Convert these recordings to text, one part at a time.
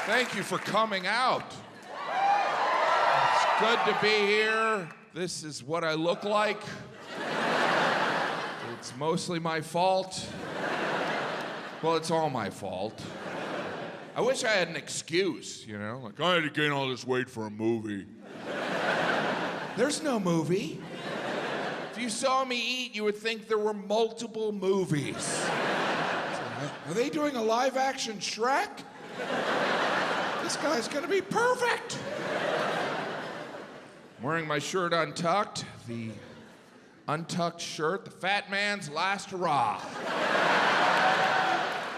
Thank you for coming out. It's good to be here. This is what I look like. It's mostly my fault. Well, it's all my fault. I wish I had an excuse, you know? Like, I had to gain all this weight for a movie. There's no movie. If you saw me eat, you would think there were multiple movies. Are they doing a live-action Shrek? This guy's gonna be perfect. I'm wearing my shirt untucked, the untucked shirt, the fat man's last hurrah.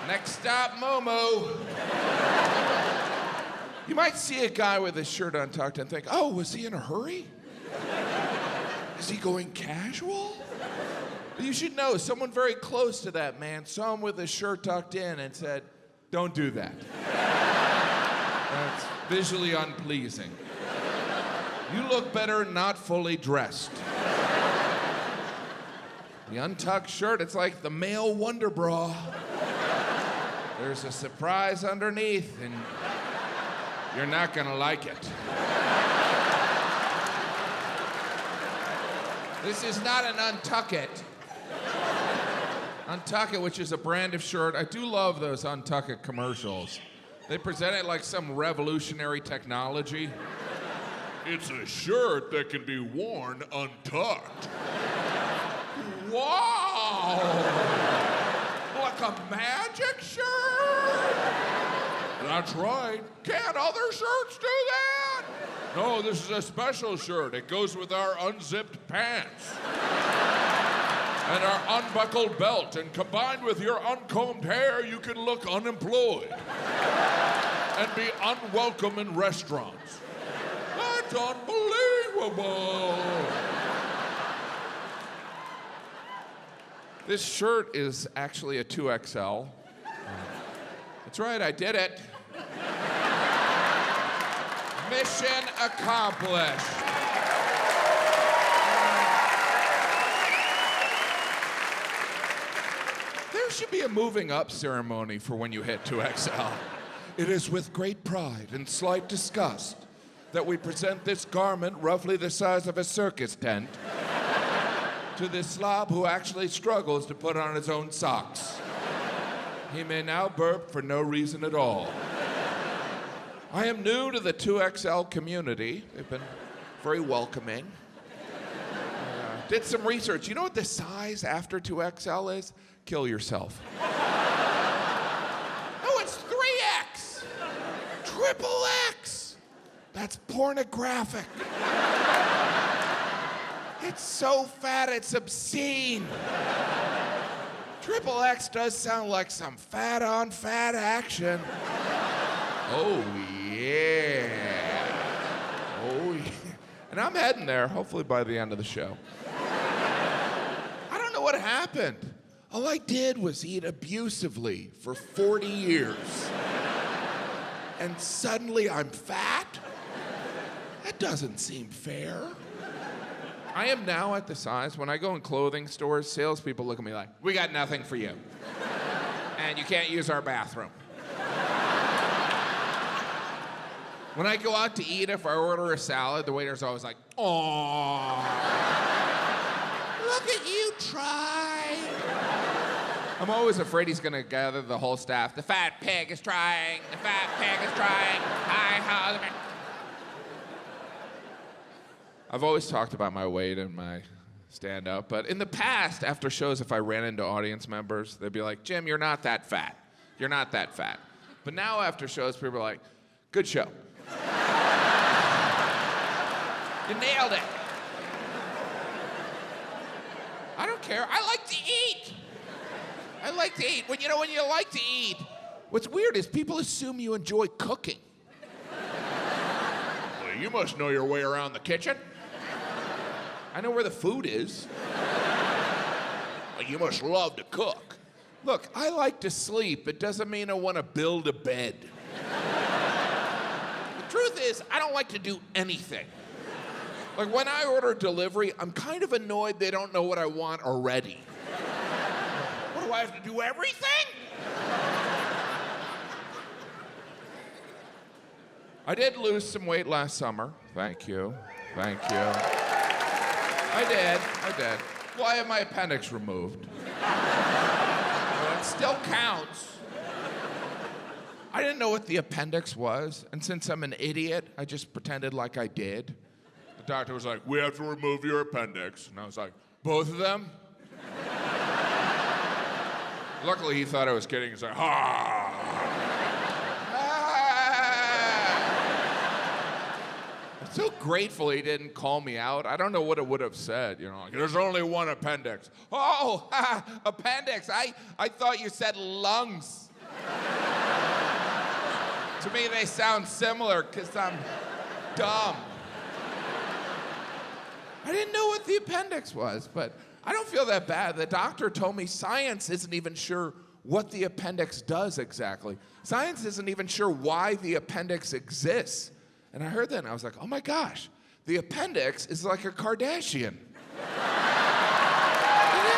Next stop, Momo. You might see a guy with his shirt untucked and think, oh, was he in a hurry? Is he going casual? You should know, someone very close to that man saw him with his shirt tucked in and said, don't do that. That's visually unpleasing. You look better not fully dressed. The untucked shirt, it's like the male wonder bra. There's a surprise underneath, and you're not gonna like it. This is not an Untucked. Untucked, which is a brand of shirt. I do love those Untucked commercials. They present it like some revolutionary technology. It's a shirt that can be worn untucked. Wow! Like a magic shirt? That's right. Can't other shirts do that? No, this is a special shirt. It goes with our unzipped pants. And our unbuckled belt. And combined with your uncombed hair, you can look unemployed. And be unwelcome in restaurants. That's unbelievable. This shirt is actually a 2XL. That's right, I did it. Mission accomplished. There should be a moving up ceremony for when you hit 2XL. It is with great pride and slight disgust that we present this garment, roughly the size of a circus tent, to this slob who actually struggles to put on his own socks. He may now burp for no reason at all. I am new to the 2XL community. They've been very welcoming. Did some research. You know what the size after 2XL is? Kill yourself. No, it's 3X. Triple X. That's pornographic. It's so fat, it's obscene. Triple X does sound like some fat-on-fat action. Oh, yeah. Oh, yeah. And I'm heading there, hopefully by the end of the show. I don't know what happened. All I did was eat abusively for 40 years. And suddenly I'm fat? That doesn't seem fair. I am now at the size, when I go in clothing stores, salespeople look at me like, we got nothing for you. And you can't use our bathroom. When I go out to eat, if I order a salad, the waiter's always like, "Aww, look at you try." I'm always afraid he's gonna gather the whole staff. The fat pig is trying. The fat pig is trying. Hi. I've always talked about my weight and my stand-up, but in the past, after shows, if I ran into audience members, they'd be like, Jim, you're not that fat. You're not that fat. But now after shows, people are like, good show. You nailed it. I don't care. I like to eat. I like to eat. When you like to eat, what's weird is people assume you enjoy cooking. Well, you must know your way around the kitchen. I know where the food is. Well, you must love to cook. Look, I like to sleep. It doesn't mean I want to build a bed. The truth is, I don't like to do anything. Like when I order delivery, I'm kind of annoyed they don't know what I want already. What do I have to do, everything? I did lose some weight last summer. Thank you. Thank you. I did. Well, I had my appendix removed. It still counts. I didn't know what the appendix was, and since I'm an idiot, I just pretended like I did. The doctor was like, "We have to remove your appendix." And I was like, "Both of them?" Luckily, he thought I was kidding. He's like, "Ah." I'm so grateful he didn't call me out. I don't know what it would have said, like, "There's only one appendix." "Oh, appendix. I thought you said lungs." To me, they sound similar because I'm dumb. I didn't know what the appendix was, but I don't feel that bad. The doctor told me science isn't even sure what the appendix does exactly. Science isn't even sure why the appendix exists. And I heard that and I was like, oh my gosh, the appendix is like a Kardashian. It is.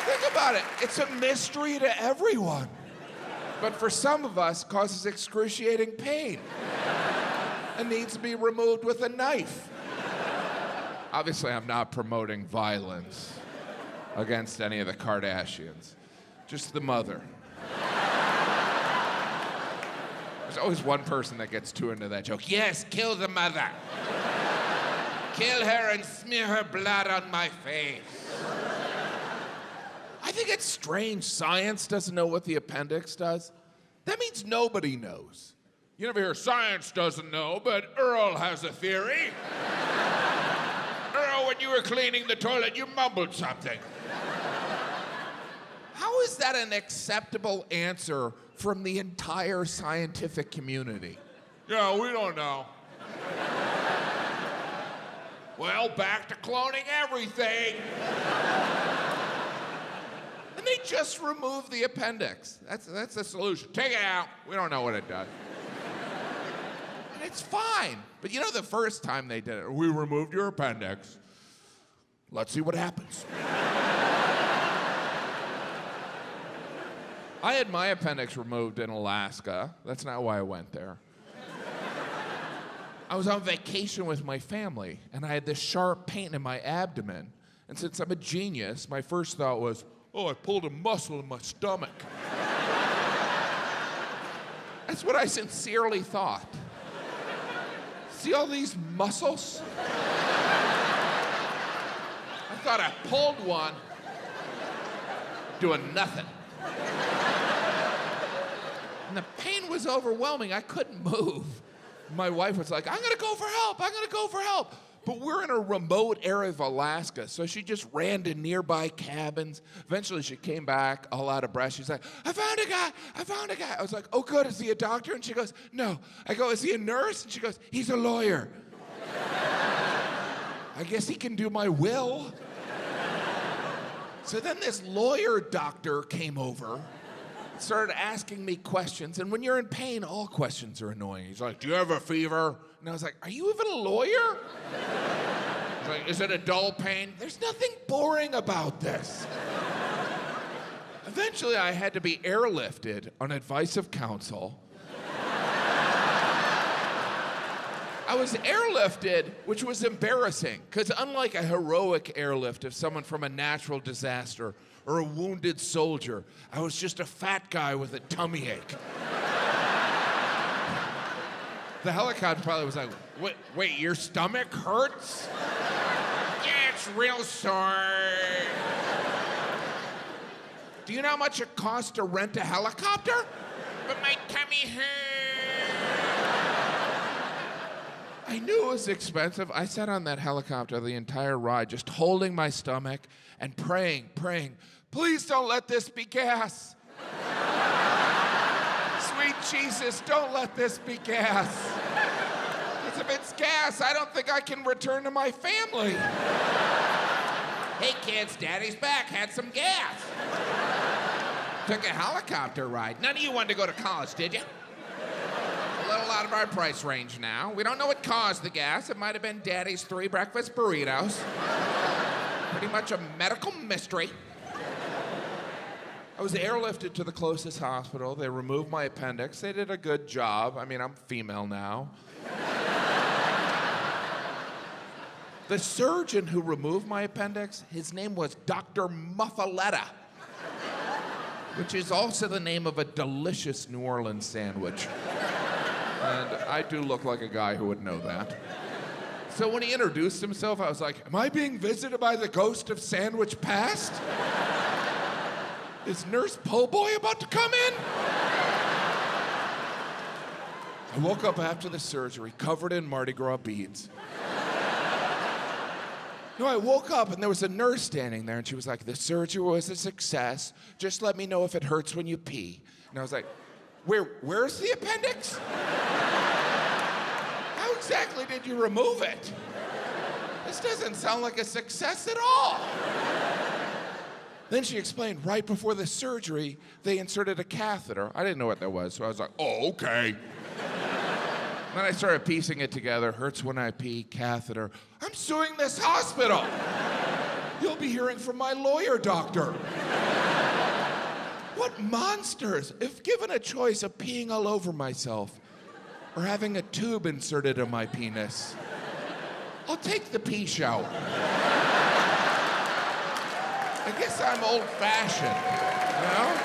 Think about it. It's a mystery to everyone. But for some of us, causes excruciating pain and needs to be removed with a knife. Obviously, I'm not promoting violence against any of the Kardashians, just the mother. There's always one person that gets too into that joke. Yes, kill the mother. Kill her and smear her blood on my face. I think it's strange science doesn't know what the appendix does. That means nobody knows. You never hear science doesn't know, but Earl has a theory. Earl, when you were cleaning the toilet, you mumbled something. How is that an acceptable answer from the entire scientific community? Yeah, we don't know. Well, back to cloning everything. And they just removed the appendix. That's the solution. Take it out. We don't know what it does. And it's fine. But the first time they did it, we removed your appendix. Let's see what happens. I had my appendix removed in Alaska. That's not why I went there. I was on vacation with my family, and I had this sharp pain in my abdomen. And since I'm a genius, my first thought was, oh, I pulled a muscle in my stomach. That's what I sincerely thought. See all these muscles? I thought I pulled one, doing nothing. And the pain was overwhelming. I couldn't move. My wife was like, I'm gonna go for help. But we're in a remote area of Alaska, so she just ran to nearby cabins. Eventually she came back all out of breath. She's like, I found a guy. I was like, oh good, is he a doctor? And she goes, no. I go, is he a nurse? And she goes, he's a lawyer. I guess he can do my will. So then this lawyer doctor came over, started asking me questions, and when you're in pain, all questions are annoying. He's like, do you have a fever? And I was like, are you even a lawyer? He's like, is it a dull pain? There's nothing boring about this. Eventually, I had to be airlifted on advice of counsel. I was airlifted, which was embarrassing, because unlike a heroic airlift of someone from a natural disaster or a wounded soldier, I was just a fat guy with a tummy ache. The helicopter pilot was like, wait, your stomach hurts? Yeah, it's real sore. Do you know how much it costs to rent a helicopter? But my tummy hurts. I knew it was expensive. I sat on that helicopter the entire ride, just holding my stomach and praying, please don't let this be gas. Sweet Jesus, don't let this be gas. Because if it's gas, I don't think I can return to my family. Hey kids, Daddy's back, had some gas. Took a helicopter ride. None of you wanted to go to college, did you? A little out of our price range now. We don't know what caused the gas. It might have been Daddy's 3 breakfast burritos. Pretty much a medical mystery. I was airlifted to the closest hospital. They removed my appendix. They did a good job. I mean, I'm female now. The surgeon who removed my appendix, his name was Dr. Muffaletta, which is also the name of a delicious New Orleans sandwich. And I do look like a guy who would know that. So when he introduced himself, I was like, am I being visited by the ghost of Sandwich Past? Is Nurse Po' Boy about to come in? I woke up after the surgery, covered in Mardi Gras beads. No, I woke up and there was a nurse standing there and she was like, the surgery was a success. Just let me know if it hurts when you pee. And I was like, where's the appendix? How exactly did you remove it? This doesn't sound like a success at all. Then she explained right before the surgery, they inserted a catheter. I didn't know what that was, so I was like, oh, okay. Then I started piecing it together. Hurts when I pee, catheter. I'm suing this hospital. You'll be hearing from my lawyer, doctor. What monsters. If given a choice of peeing all over myself or having a tube inserted in my penis, I'll take the pee shower. I guess I'm old-fashioned, you know?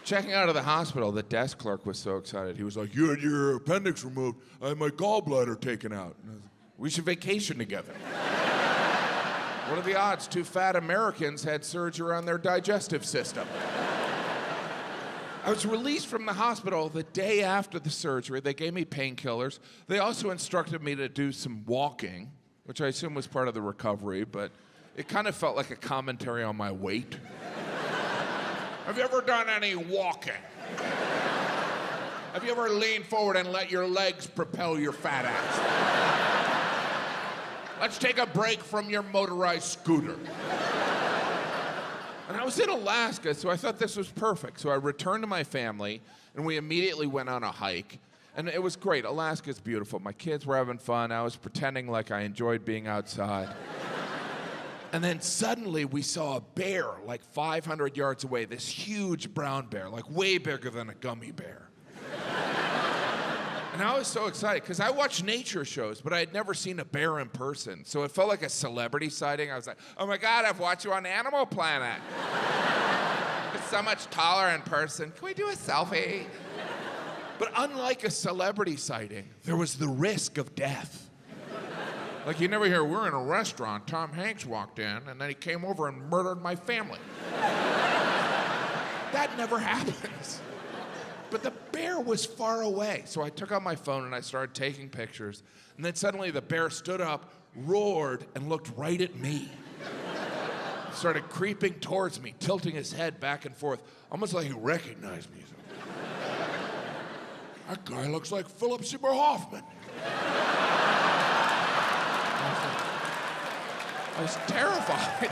Checking out of the hospital, the desk clerk was so excited. He was like, you had your appendix removed. I had my gallbladder taken out. And I was like, we should vacation together. What are the odds? Two fat Americans had surgery on their digestive system. I was released from the hospital the day after the surgery. They gave me painkillers. They also instructed me to do some walking, which I assume was part of the recovery, but it kind of felt like a commentary on my weight. Have you ever done any walking? Have you ever leaned forward and let your legs propel your fat ass? Let's take a break from your motorized scooter. And I was in Alaska, so I thought this was perfect. So I returned to my family, and we immediately went on a hike. And it was great. Alaska's beautiful. My kids were having fun. I was pretending like I enjoyed being outside. And then suddenly we saw a bear like 500 yards away, this huge brown bear, like way bigger than a gummy bear. And I was so excited because I watch nature shows, but I had never seen a bear in person. So it felt like a celebrity sighting. I was like, oh my God, I've watched you on Animal Planet. It's so much taller in person. Can we do a selfie? But unlike a celebrity sighting, there was the risk of death. Like you never hear, we're in a restaurant, Tom Hanks walked in, and then he came over and murdered my family. That never happens. But the bear was far away, so I took out my phone and I started taking pictures, and then suddenly the bear stood up, roared, and looked right at me. Started creeping towards me, tilting his head back and forth, almost like he recognized me. That guy looks like Philip Seymour Hoffman. I was terrified.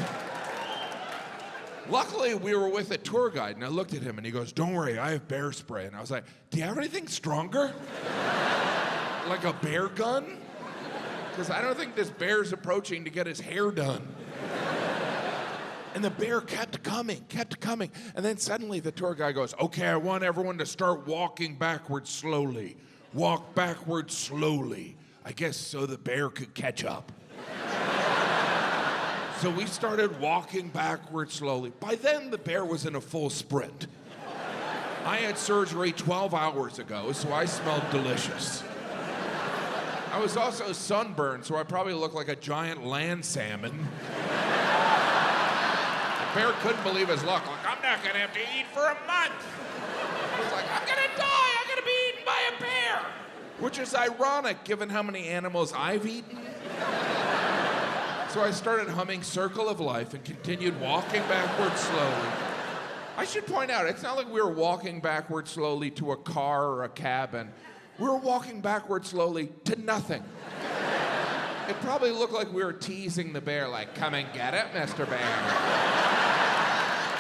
Luckily, we were with a tour guide, and I looked at him, and he goes, don't worry, I have bear spray. And I was like, do you have anything stronger? Like a bear gun? Because I don't think this bear's approaching to get his hair done. And the bear kept coming. And then suddenly the tour guide goes, okay, I want everyone to start walking backwards slowly. Walk backwards slowly. I guess so the bear could catch up. So we started walking backwards slowly. By then, the bear was in a full sprint. I had surgery 12 hours ago, so I smelled delicious. I was also sunburned, so I probably looked like a giant land salmon. The bear couldn't believe his luck. Like, I'm not gonna have to eat for a month. I was like, I'm gonna die. I'm gonna be eaten by a bear. Which is ironic, given how many animals I've eaten. So I started humming Circle of Life and continued walking backwards slowly. I should point out, it's not like we were walking backwards slowly to a car or a cabin. We were walking backwards slowly to nothing. It probably looked like we were teasing the bear, like, come and get it, Mr. Bear.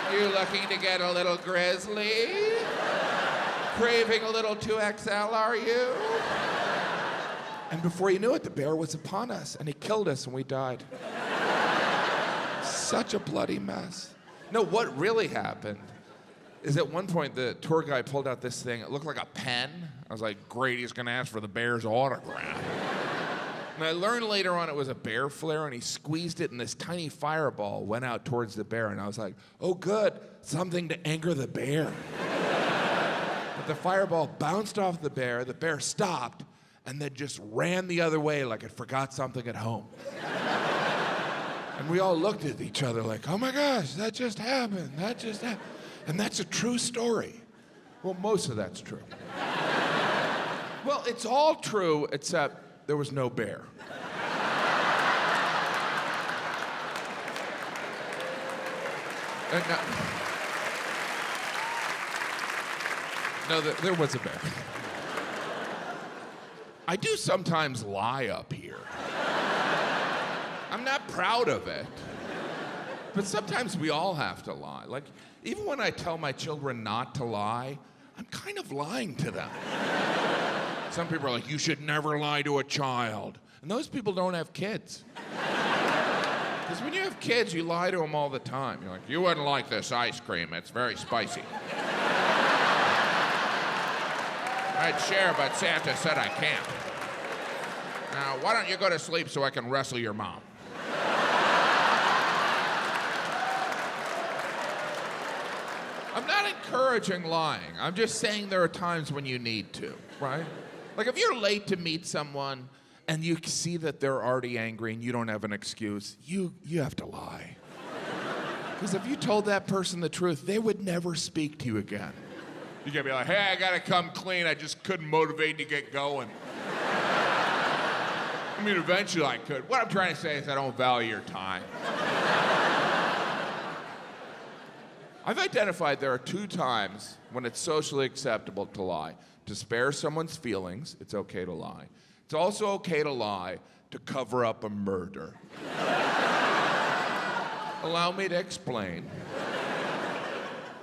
Are you looking to get a little grizzly? Craving a little 2XL, are you? And before you knew it, the bear was upon us, and he killed us, and we died. such a bloody mess. No, what really happened is at one point the tour guide pulled out this thing. It looked like a pen. I was like, great, he's gonna ask for the bear's autograph. And I learned later on it was a bear flare, and he squeezed it, and this tiny fireball went out towards the bear, and I was like, oh good, something to anger the bear. But the fireball bounced off the bear stopped, and then just ran the other way like it forgot something at home. And we all looked at each other like, oh my gosh, that just happened. And that's a true story. Well, most of that's true. Well, it's all true except there was no bear. There was a bear. I do sometimes lie up here. I'm not proud of it. But sometimes we all have to lie. Like, even when I tell my children not to lie, I'm kind of lying to them. Some people are like, you should never lie to a child. And those people don't have kids. Because when you have kids, you lie to them all the time. You're like, you wouldn't like this ice cream. It's very spicy. I'd share, but Santa said I can't. Now, why don't you go to sleep so I can wrestle your mom? I'm not encouraging lying. I'm just saying there are times when you need to, right? Like if you're late to meet someone and you see that they're already angry and you don't have an excuse, you have to lie. Because if you told that person the truth, they would never speak to you again. You gotta be like, hey, I gotta come clean. I just couldn't motivate to get going. I mean, eventually I could. What I'm trying to say is I don't value your time. I've identified there are 2 times when it's socially acceptable to lie. To spare someone's feelings, it's okay to lie. It's also okay to lie to cover up a murder. Allow me to explain.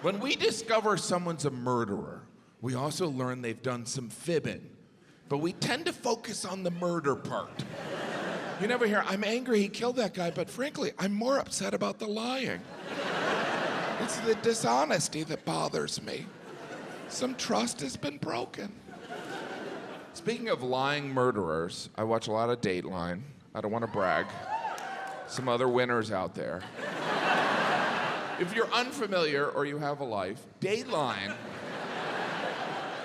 When we discover someone's a murderer, we also learn they've done some fibbing. But we tend to focus on the murder part. You never hear, I'm angry he killed that guy, but frankly, I'm more upset about the lying. It's the dishonesty that bothers me. Some trust has been broken. Speaking of lying murderers, I watch a lot of Dateline. I don't want to brag. Some other winners out there. If you're unfamiliar or you have a life, Dateline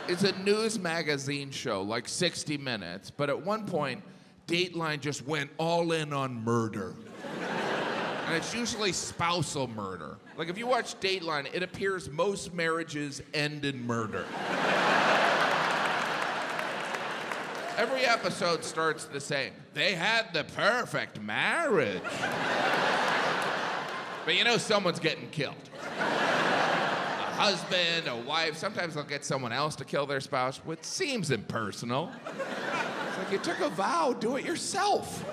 is a news magazine show, like 60 Minutes, but at one point, Dateline just went all in on murder. And it's usually spousal murder. Like if you watch Dateline, it appears most marriages end in murder. Every episode starts the same. They had the perfect marriage. But you know someone's getting killed. A husband, a wife, sometimes they'll get someone else to kill their spouse, which seems impersonal. It's like you took a vow, do it yourself.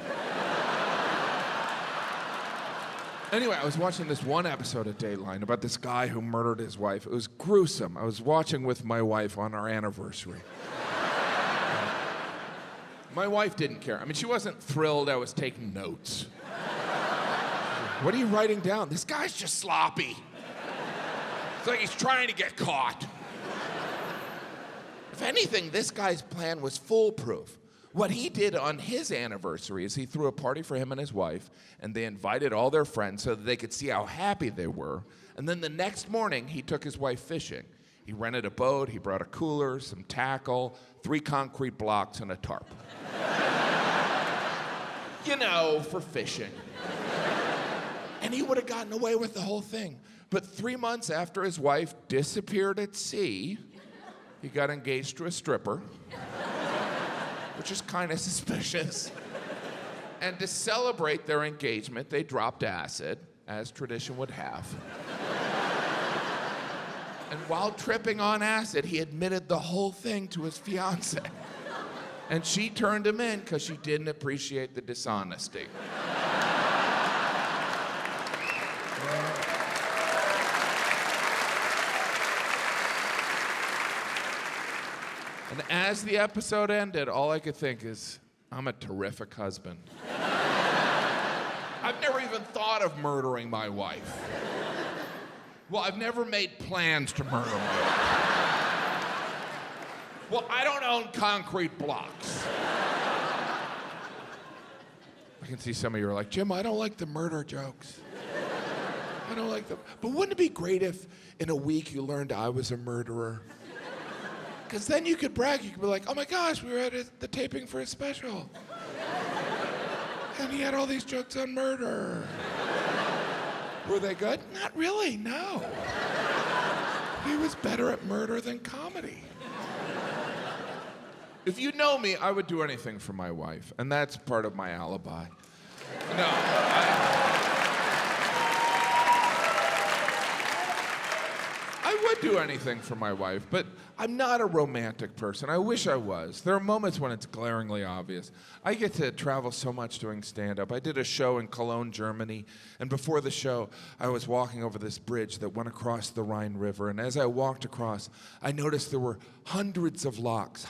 Anyway, I was watching this one episode of Dateline about this guy who murdered his wife. It was gruesome. I was watching with my wife on our anniversary. My wife didn't care. I mean, she wasn't thrilled I was taking notes. What are you writing down? This guy's just sloppy. It's like he's trying to get caught. If anything, this guy's plan was foolproof. What he did on his anniversary is he threw a party for him and his wife, and they invited all their friends so that they could see how happy they were. And then the next morning, he took his wife fishing. He rented a boat, he brought a cooler, some tackle, 3 concrete blocks, and a tarp. You know, for fishing. And he would have gotten away with the whole thing. But 3 months after his wife disappeared at sea, he got engaged to a stripper, which is kind of suspicious. And to celebrate their engagement, they dropped acid, as tradition would have. And while tripping on acid, he admitted the whole thing to his fiancée. And she turned him in because she didn't appreciate the dishonesty. And as the episode ended, all I could think is, I'm a terrific husband. I've never even thought of murdering my wife. Well, I've never made plans to murder my wife. Well, I don't own concrete blocks. I can see some of you are like, Jim, I don't like the murder jokes. I don't like them. But wouldn't it be great if in a week you learned I was a murderer? Because then you could brag. You could be like, oh my gosh, we were at the taping for a special. And he had all these jokes on murder. Were they good? Not really, no. He was better at murder than comedy. If you know me, I would do anything for my wife, and that's part of my alibi. No, I would do anything for my wife, but I'm not a romantic person. I wish I was. There are moments when it's glaringly obvious. I get to travel so much doing stand-up. I did a show in Cologne, Germany, and before the show, I was walking over this bridge that went across the Rhine River, and as I walked across, I noticed there were hundreds of locks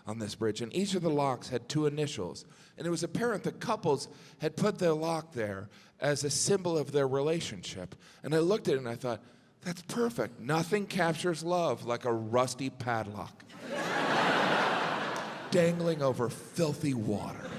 on this bridge, and each of the locks had two initials. And it was apparent that couples had put their lock there as a symbol of their relationship. And I looked at it and I thought, that's perfect. Nothing captures love like a rusty padlock dangling over filthy water.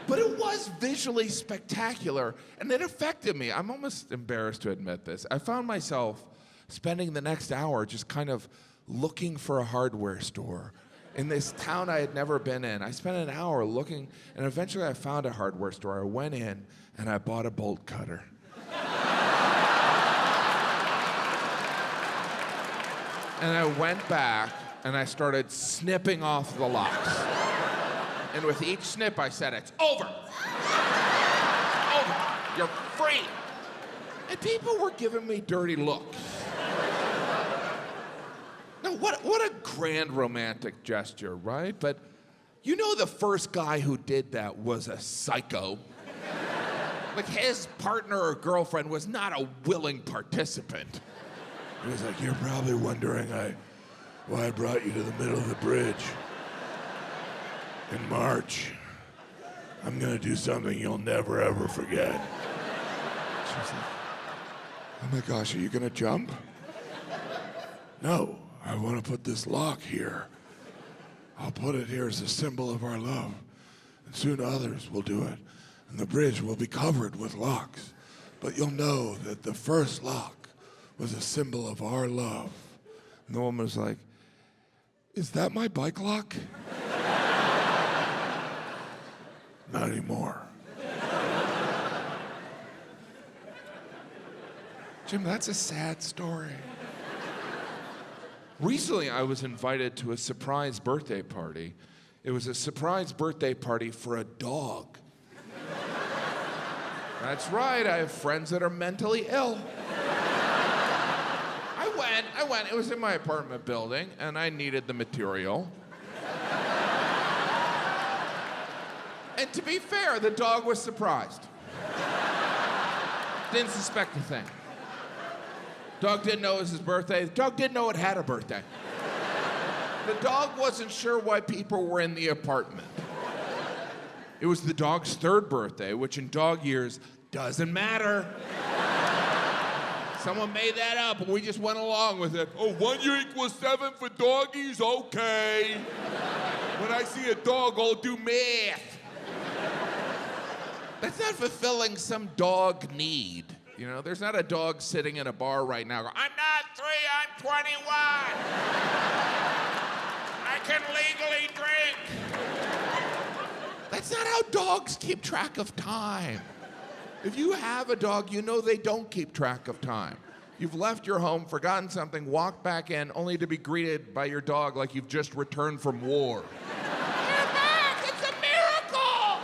But it was visually spectacular, and it affected me. I'm almost embarrassed to admit this. I found myself spending the next hour just kind of looking for a hardware store in this town I had never been in. I spent an hour looking, and eventually I found a hardware store. I went in, and I bought a bolt cutter. And I went back, and I started snipping off the locks. And with each snip, I said, it's over. Over. You're free. And people were giving me dirty looks. Now, what a grand romantic gesture, right? But you know the first guy who did that was a psycho. Like, his partner or girlfriend was not a willing participant. He was like, you're probably wondering why I brought you to the middle of the bridge. In March, I'm gonna do something you'll never, ever forget. She was like, oh my gosh, are you gonna jump? No, I wanna put this lock here. I'll put it here as a symbol of our love. And soon others will do it. And the bridge will be covered with locks. But you'll know that the first lock was a symbol of our love. And the woman was like, is that my bike lock? Not anymore. Jim, that's a sad story. Recently, I was invited to a surprise birthday party. It was a surprise birthday party for a dog. That's right, I have friends that are mentally ill. I went. It was in my apartment building, and I needed the material. And to be fair, the dog was surprised. Didn't suspect a thing. Dog didn't know it was his birthday. The dog didn't know it had a birthday. The dog wasn't sure why people were in the apartment. It was the dog's third birthday, which in dog years doesn't matter. Someone made that up, and we just went along with it. Oh, 1 year equals 7 for doggies? Okay. When I see a dog, I'll do math. That's not fulfilling some dog need. You know, there's not a dog sitting in a bar right now going, I'm not 3, I'm 21. I can legally drink. That's not how dogs keep track of time. If you have a dog, you know they don't keep track of time. You've left your home, forgotten something, walked back in, only to be greeted by your dog like you've just returned from war. They're back! It's a miracle!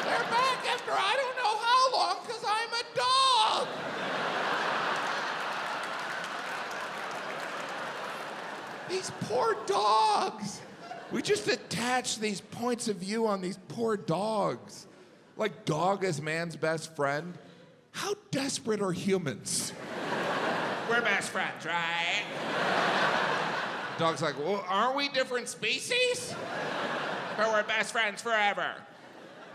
They're back after I don't know how long, because I'm a dog! These poor dogs. We just attach these points of view on these poor dogs. Like dog is man's best friend. How desperate are humans? We're best friends, right? Dog's like, well, aren't we different species? But we're best friends forever.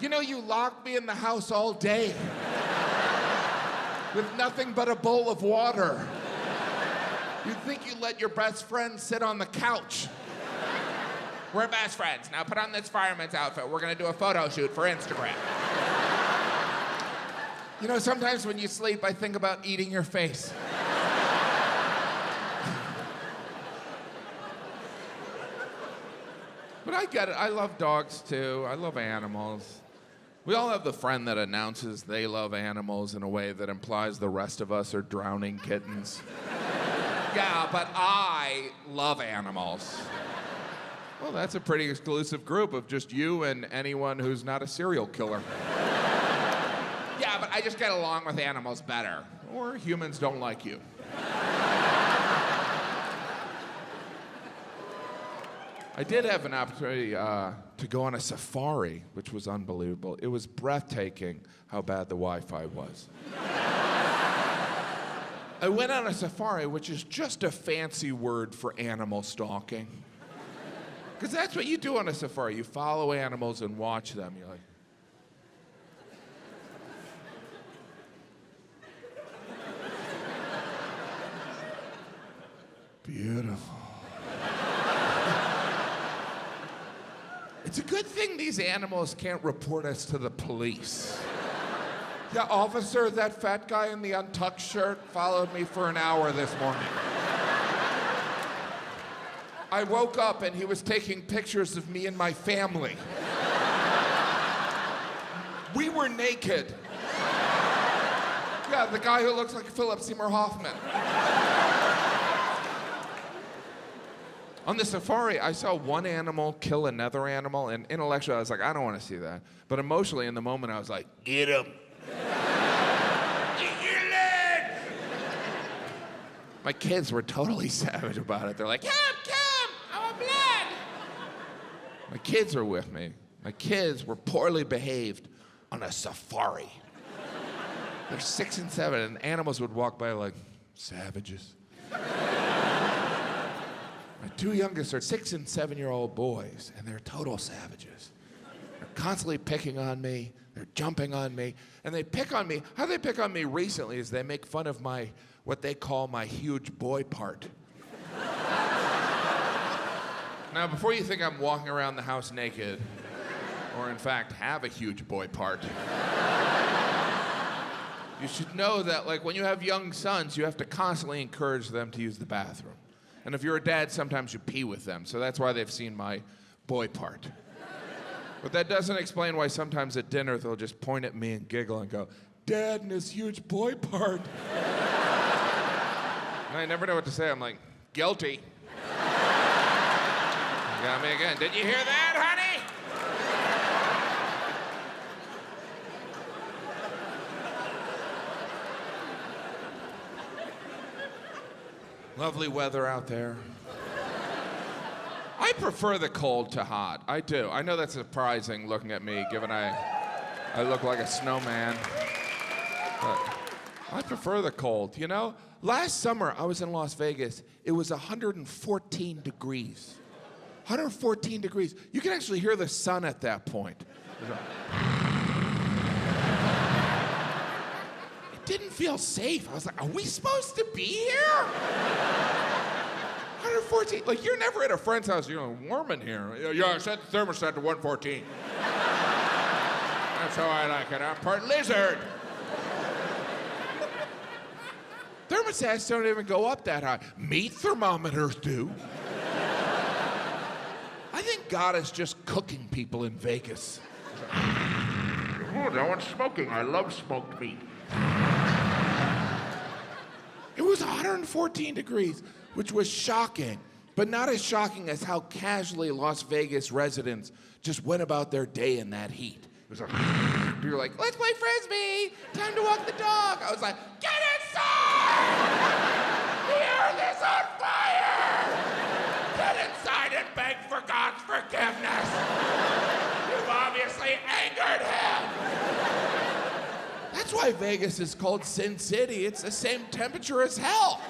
You know, you locked me in the house all day with nothing but a bowl of water. You'd think you let your best friend sit on the couch. We're best friends. Now put on this fireman's outfit. We're gonna do a photo shoot for Instagram. You know, sometimes when you sleep, I think about eating your face. But I get it. I love dogs, too. I love animals. We all have the friend that announces they love animals in a way that implies the rest of us are drowning kittens. Yeah, but I love animals. Well, that's a pretty exclusive group of just you and anyone who's not a serial killer. Yeah, but I just get along with animals better. Or humans don't like you. I did have an opportunity to go on a safari, which was unbelievable. It was breathtaking how bad the Wi-Fi was. I went on a safari, which is just a fancy word for animal stalking. Because that's what you do on a safari. You follow animals and watch them. You're like... Beautiful. It's a good thing these animals can't report us to the police. Yeah, officer, that fat guy in the untucked shirt followed me for an hour this morning. I woke up and he was taking pictures of me and my family. We were naked. Yeah, the guy who looks like Philip Seymour Hoffman. On the safari, I saw one animal kill another animal, and intellectually, I was like, I don't want to see that. But emotionally, in the moment, I was like, get him. My kids were totally savage about it. They're like, come, I want blood. My kids are with me. My kids were poorly behaved on a safari. They're 6 and 7, and animals would walk by like, savages. My two youngest are 6 and 7-year-old boys, and they're total savages. They're constantly picking on me. They're jumping on me, and they pick on me. How they pick on me recently is they make fun of what they call my huge boy part. Now, before you think I'm walking around the house naked, or in fact have a huge boy part, you should know that, like, when you have young sons, you have to constantly encourage them to use the bathroom. And if you're a dad, sometimes you pee with them, so that's why they've seen my boy part. But that doesn't explain why sometimes at dinner they'll just point at me and giggle and go, Dad and his huge boy part. And I never know what to say. I'm like, guilty. You got me again. Did you hear that, honey? Lovely weather out there. I prefer the cold to hot. I do. I know that's surprising looking at me, given I look like a snowman. But I prefer the cold, you know? Last summer, I was in Las Vegas. It was 114 degrees. 114 degrees. You can actually hear the sun at that point. It didn't feel safe. I was like, are we supposed to be here? 114. Like, you're never at a friend's house. You're like, warm in here. Yeah, I set the thermostat to 114. That's how I like it. I'm part lizard. Thermostats don't even go up that high. Meat thermometers do. I think God is just cooking people in Vegas. Oh, no one's smoking. I love smoked meat. It was 114 degrees, which was shocking, but not as shocking as how casually Las Vegas residents just went about their day in that heat. It was like, you were like, let's play Frisbee, time to walk the dog. I was like, get inside! The earth is on fire! Get inside and beg for God's forgiveness! You've obviously angered him! That's why Vegas is called Sin City. It's the same temperature as hell.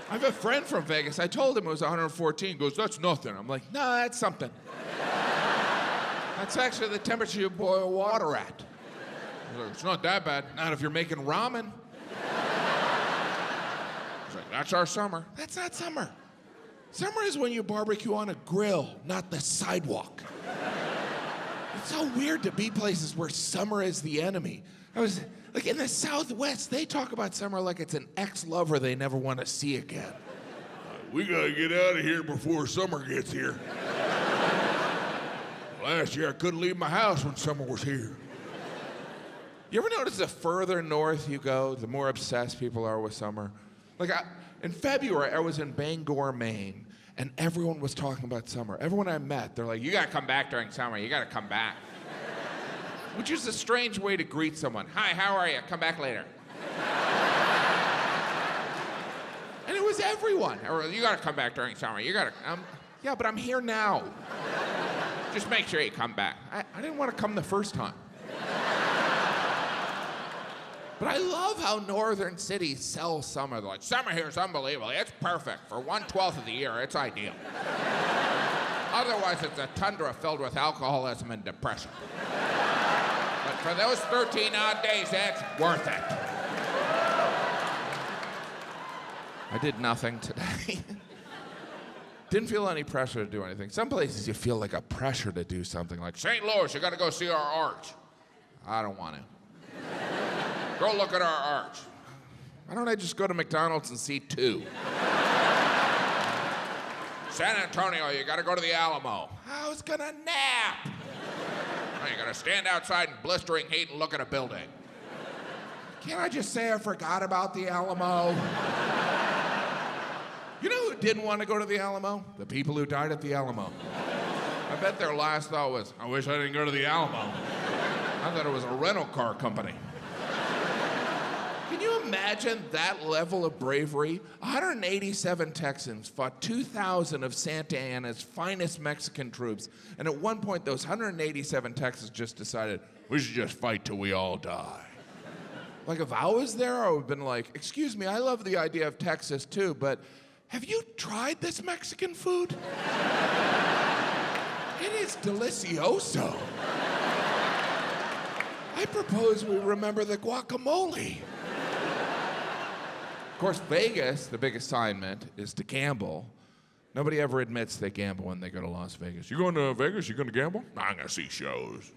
I have a friend from Vegas. I told him it was 114. He goes, that's nothing. I'm like, no, that's something. That's actually the temperature you boil water at. He's like, it's not that bad. Not if you're making ramen. He's like, that's our summer. That's not summer. Summer is when you barbecue on a grill, not the sidewalk. It's so weird to be places where summer is the enemy. Like in the Southwest, they talk about summer like it's an ex-lover they never want to see again. We gotta get out of here before summer gets here. Last year I couldn't leave my house when summer was here. You ever notice the further north you go, the more obsessed people are with summer? Like in February, I was in Bangor, Maine, and everyone was talking about summer. Everyone I met, they're like, you gotta come back during summer, you gotta come back. Which is a strange way to greet someone. Hi, how are you? Come back later. And it was everyone. You gotta come back during summer, you gotta, yeah, but I'm here now. Just make sure you come back. I didn't want to come the first time. But I love how northern cities sell summer. They're like, summer here is unbelievable. It's perfect. For 1/12 of the year, it's ideal. Otherwise, it's a tundra filled with alcoholism and depression. But for those 13 odd days, it's worth it. I did nothing today. Didn't feel any pressure to do anything. Some places you feel like a pressure to do something, like St. Louis, you gotta go see our arch. I don't want to. Go look at our arch. Why don't I just go to McDonald's and see 2? San Antonio, you gotta go to the Alamo. I was gonna nap. Now you gotta stand outside in blistering heat and look at a building. Can't I just say I forgot about the Alamo? You know who didn't want to go to the Alamo? The people who died at the Alamo. I bet their last thought was, I wish I didn't go to the Alamo. I thought it was a rental car company. Can you imagine that level of bravery? 187 Texans fought 2,000 of Santa Anna's finest Mexican troops, and at one point those 187 Texans just decided, we should just fight till we all die. Like if I was there, I would have been like, excuse me, I love the idea of Texas too, but have you tried this Mexican food? It is delicioso. I propose we remember the guacamole. Of course, Vegas, the big assignment, is to gamble. Nobody ever admits they gamble when they go to Las Vegas. You going to Vegas? You going to gamble? I'm going to see shows.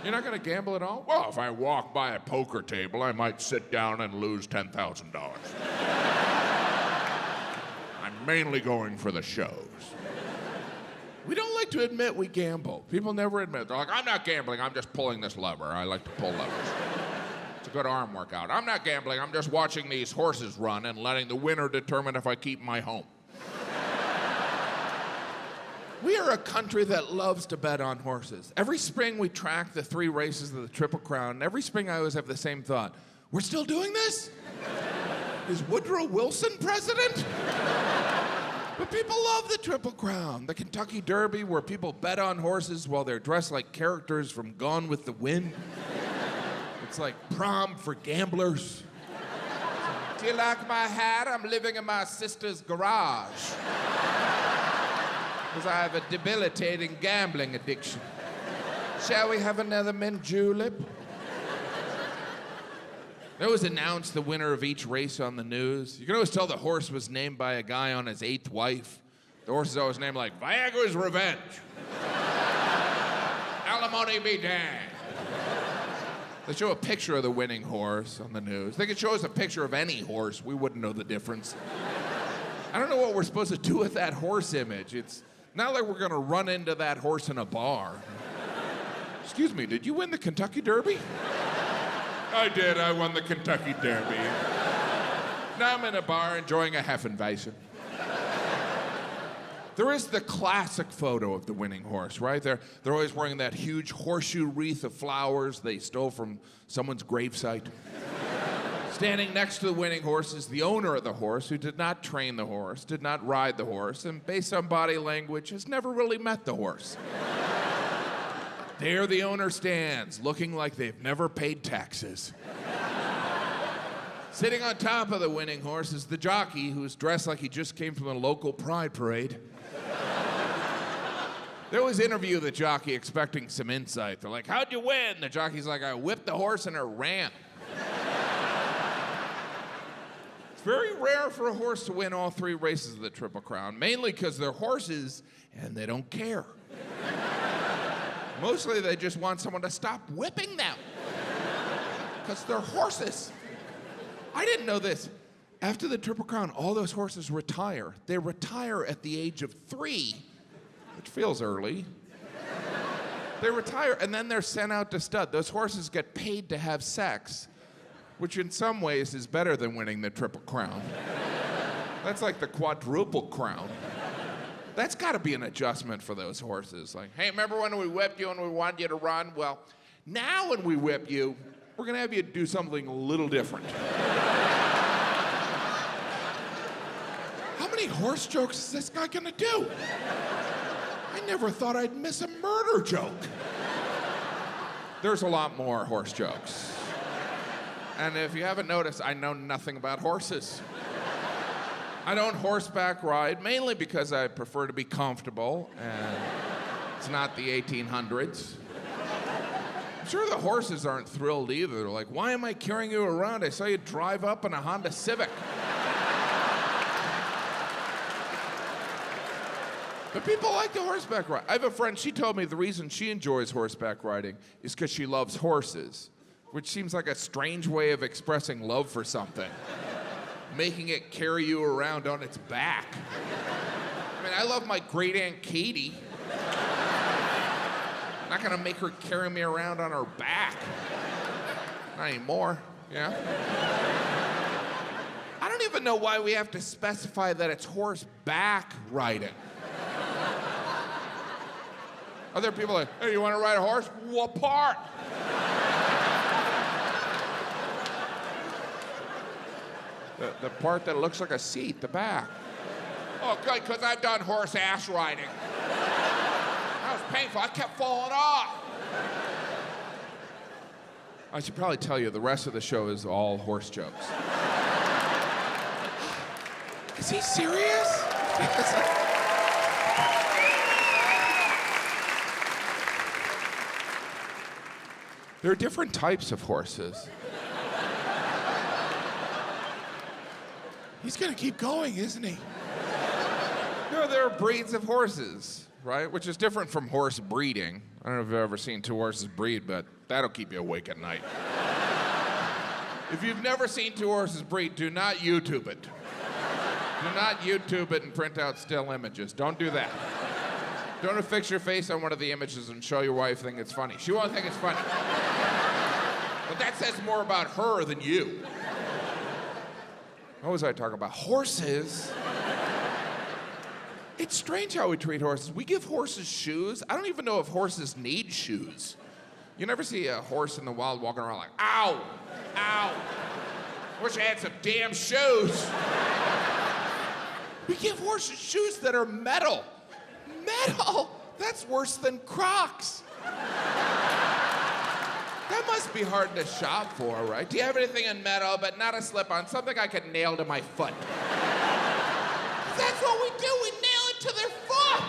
You're not going to gamble at all? Well, if I walk by a poker table, I might sit down and lose $10,000. I'm mainly going for the shows. We don't like to admit we gamble. People never admit. They're like, I'm not gambling, I'm just pulling this lever. I like to pull levers. It's a good arm workout. I'm not gambling, I'm just watching these horses run and letting the winner determine if I keep my home. We are a country that loves to bet on horses. Every spring we track the 3 races of the Triple Crown, and every spring I always have the same thought. We're still doing this? Is Woodrow Wilson president? But people love the Triple Crown. The Kentucky Derby, where people bet on horses while they're dressed like characters from Gone with the Wind. It's like prom for gamblers. Do you like my hat? I'm living in my sister's garage. Because I have a debilitating gambling addiction. Shall we have another mint julep? They always announce the winner of each race on the news. You can always tell the horse was named by a guy on his 8th wife. The horse is always named like Viagra's Revenge. Alimony be damned. They show a picture of the winning horse on the news. They could show us a picture of any horse. We wouldn't know the difference. I don't know what we're supposed to do with that horse image. It's not like we're gonna run into that horse in a bar. Excuse me, did you win the Kentucky Derby? I did, I won the Kentucky Derby. Now I'm in a bar enjoying a Hefeweizen. There is the classic photo of the winning horse, right? They're always wearing that huge horseshoe wreath of flowers they stole from someone's gravesite. Standing next to the winning horse is the owner of the horse, who did not train the horse, did not ride the horse, and based on body language, has never really met the horse. There the owner stands, looking like they've never paid taxes. Sitting on top of the winning horse is the jockey, who's dressed like he just came from a local pride parade. They always interview the jockey expecting some insight. They're like, how'd you win? The jockey's like, I whipped the horse and it ran. It's very rare for a horse to win all 3 races of the Triple Crown, mainly because they're horses and they don't care. Mostly they just want someone to stop whipping them because they're horses. I didn't know this. After the Triple Crown, all those horses retire. They retire at the age of 3. Which feels early. They retire, and then they're sent out to stud. Those horses get paid to have sex, which in some ways is better than winning the Triple Crown. That's like the quadruple crown. That's got to be an adjustment for those horses. Like, hey, remember when we whipped you and we wanted you to run? Well, now when we whip you, we're going to have you do something a little different. How many horse jokes is this guy going to do? I never thought I'd miss a murder joke. There's a lot more horse jokes. And if you haven't noticed, I know nothing about horses. I don't horseback ride, mainly because I prefer to be comfortable, and it's not the 1800s. I'm sure the horses aren't thrilled either. They're like, why am I carrying you around? I saw you drive up in a Honda Civic. But people like the horseback ride. I have a friend, she told me the reason she enjoys horseback riding is because she loves horses, which seems like a strange way of expressing love for something. Making it carry you around on its back. I mean, I love my great Aunt Katie. I'm not gonna make her carry me around on her back. Not anymore, yeah? I don't even know why we have to specify that it's horseback riding. Other people are like, hey, you want to ride a horse? What part? The part that looks like a seat, the back. Oh, good, because I've done horse ass riding. That was painful. I kept falling off. I should probably tell you, the rest of the show is all horse jokes. Is he serious? There are different types of horses. He's gonna keep going, isn't he? You know, there are breeds of horses, right? Which is different from horse breeding. I don't know if you've ever seen 2 horses breed, but that'll keep you awake at night. If you've never seen 2 horses breed, do not YouTube it. Do not YouTube it and print out still images. Don't do that. Don't affix your face on one of the images and show your wife think it's funny. She won't think it's funny. But that says more about her than you. What was I talking about? Horses. It's strange how we treat horses. We give horses shoes. I don't even know if horses need shoes. You never see a horse in the wild walking around like, ow, ow. Wish I had some damn shoes. We give horses shoes that are metal. Metal? That's worse than Crocs. That must be hard to shop for, right? Do you have anything in metal, but not a slip-on, something I could nail to my foot? That's what we do, we nail it to their foot.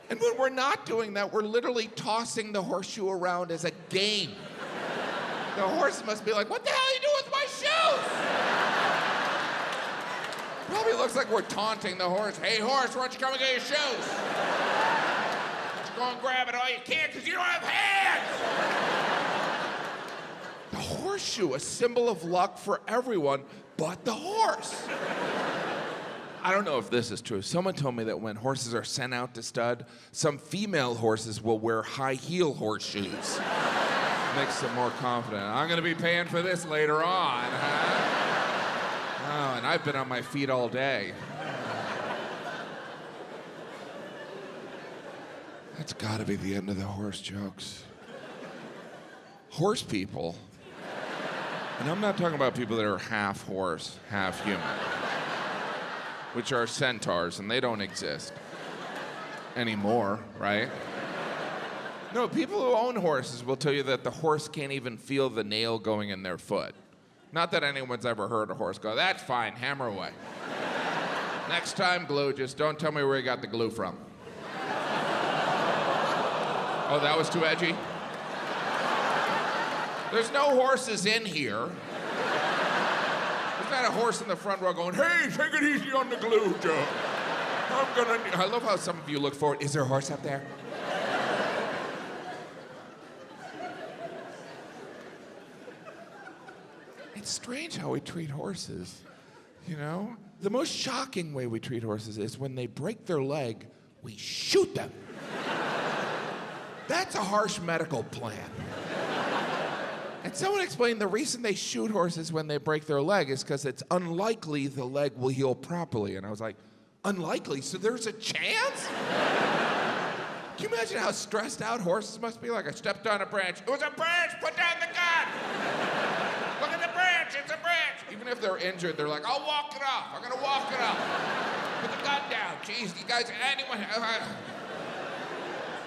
And when we're not doing that, we're literally tossing the horseshoe around as a game. The horse must be like, what the hell are you doing with my shoes? Probably looks like we're taunting the horse. Hey, horse, why don't you come and get your shoes? Go and grab it all you can because you don't have hands! The horseshoe, a symbol of luck for everyone but the horse. I don't know if this is true. Someone told me that when horses are sent out to stud, some female horses will wear high heel horseshoes. Makes them more confident. I'm gonna be paying for this later on, huh? Oh, and I've been on my feet all day. That's gotta be the end of the horse jokes. Horse people, and I'm not talking about people that are half horse, half human, which are centaurs, and they don't exist anymore, right? No, people who own horses will tell you that the horse can't even feel the nail going in their foot. Not that anyone's ever heard a horse go, that's fine, hammer away. Next time, glue, just don't tell me where you got the glue from. Oh, that was too edgy? There's no horses in here. There's not a horse in the front row going, hey, take it easy on the glue, Joe. I love how some of you look forward. Is there a horse up there? It's strange how we treat horses, you know? The most shocking way we treat horses is when they break their leg, we shoot them. That's a harsh medical plan. And someone explained the reason they shoot horses when they break their leg is because it's unlikely the leg will heal properly. And I was like, unlikely? So there's a chance? Can you imagine how stressed out horses must be? Like, I stepped on a branch. It was a branch! Put down the gun! Look at the branch! It's a branch! Even if they're injured, they're like, I'll walk it off. I'm gonna walk it off. Put the gun down. Jeez, you guys, anyone...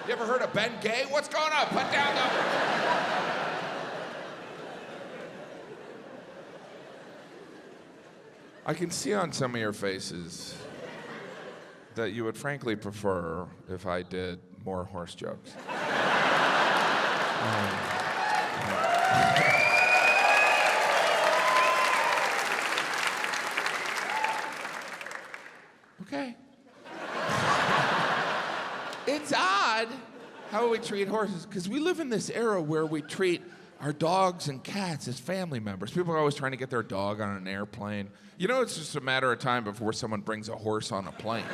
You ever heard of Ben Gay? What's going on? Put down the... I can see on some of your faces that you would frankly prefer if I did more horse jokes. Okay. It's odd how we treat horses, because we live in this era where we treat our dogs and cats as family members. People are always trying to get their dog on an airplane. You know, it's just a matter of time before someone brings a horse on a plane.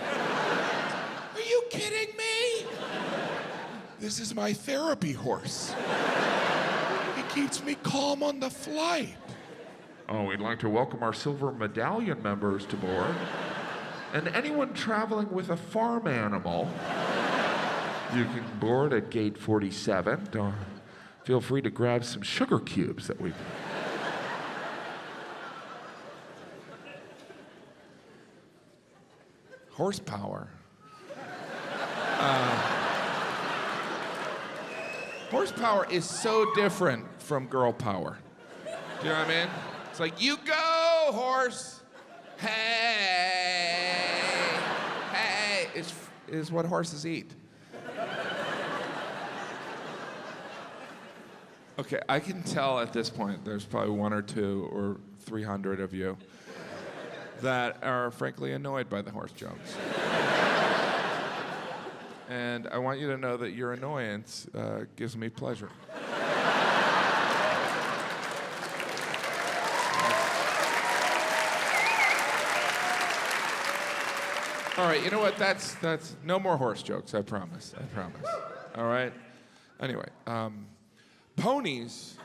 Are you kidding me? This is my therapy horse. He keeps me calm on the flight. Oh, we'd like to welcome our silver medallion members to board. And anyone traveling with a farm animal, you can board at gate 47. Feel free to grab some sugar cubes that we've... Horsepower. Horsepower is so different from girl power. Do you know what I mean? It's like, you go, horse. Hey, hey, is what horses eat. Okay, I can tell at this point there's probably 1 or 2 or 300 of you that are frankly annoyed by the horse jokes. And I want you to know that your annoyance gives me pleasure. All right, you know what? That's no more horse jokes, I promise. All right? Anyway, ponies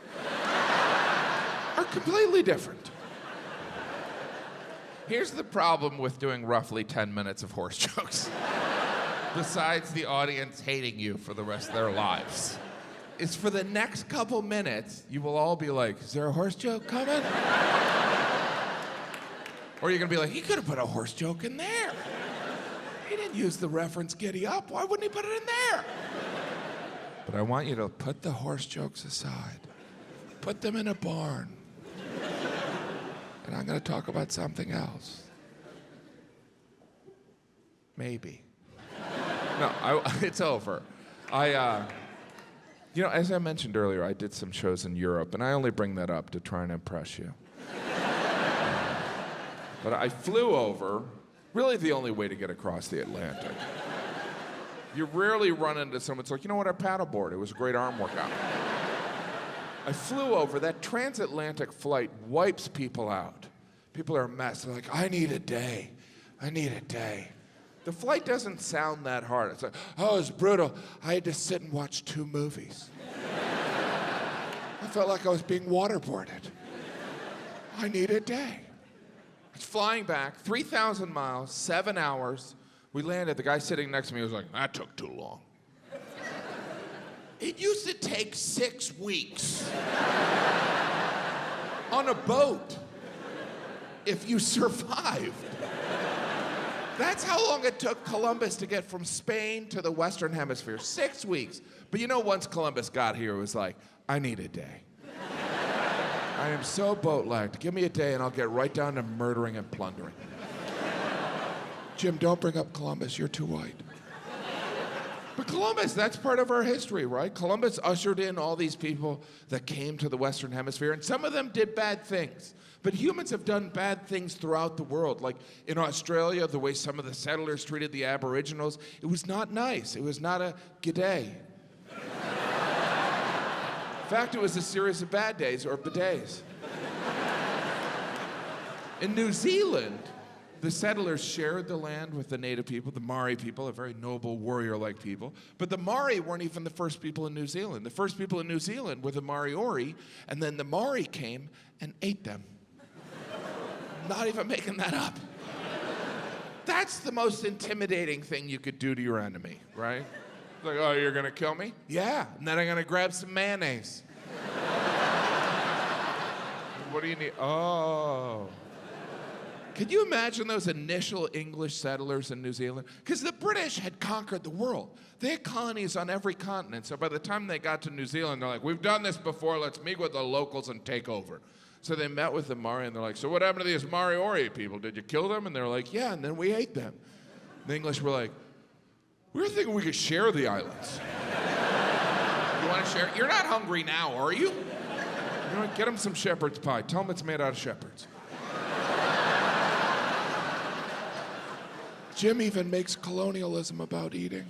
are completely different. Here's the problem with doing roughly 10 minutes of horse jokes. Besides the audience hating you for the rest of their lives, is for the next couple minutes, you will all be like, is there a horse joke coming? Or you're gonna be like, he could have put a horse joke in there. He didn't use the reference giddy up. Why wouldn't he put it in there? But I want you to put the horse jokes aside. Put them in a barn. And I'm gonna talk about something else. Maybe. No, it's over. You know, as I mentioned earlier, I did some shows in Europe, and I only bring that up to try and impress you. But I flew over, really the only way to get across the Atlantic. You rarely run into someone that's like, you know what, I paddleboard. It was a great arm workout. I flew over. That transatlantic flight wipes people out. People are a mess. They're like, I need a day. The flight doesn't sound that hard. It's like, oh, it's brutal. I had to sit and watch 2 movies. I felt like I was being waterboarded. I need a day. It's flying back, 3,000 miles, 7 hours. We landed. The guy sitting next to me was like, that took too long. It used to take 6 weeks on a boat if you survived. That's how long it took Columbus to get from Spain to the Western Hemisphere, 6 weeks. But you know, once Columbus got here, it was like, I need a day. I am so boat-lagged. Give me a day and I'll get right down to murdering and plundering. Jim, don't bring up Columbus, you're too white. But Columbus, that's part of our history, right? Columbus ushered in all these people that came to the Western Hemisphere, and some of them did bad things. But humans have done bad things throughout the world. Like in Australia, the way some of the settlers treated the Aboriginals, it was not nice. It was not a g'day. In fact, it was a series of bad days or bidets. In New Zealand, the settlers shared the land with the native people, the Maori people, a very noble warrior-like people. But the Maori weren't even the first people in New Zealand. The first people in New Zealand were the Maori, and then the Maori came and ate them. Not even making that up. That's the most intimidating thing you could do to your enemy, right? Like, oh, you're gonna kill me? Yeah, and then I'm gonna grab some mayonnaise. What do you need? Oh. Could you imagine those initial English settlers in New Zealand? Because the British had conquered the world. They had colonies on every continent. So by the time they got to New Zealand, they're like, we've done this before. Let's meet with the locals and take over. So they met with the Maori, and they're like, so what happened to these Maori people? Did you kill them? And they're like, yeah, and then we ate them. The English were like, we were thinking we could share the islands. You want to share? You're not hungry now, are you? You know what? Get them some shepherd's pie. Tell them it's made out of shepherds. Jim even makes colonialism about eating.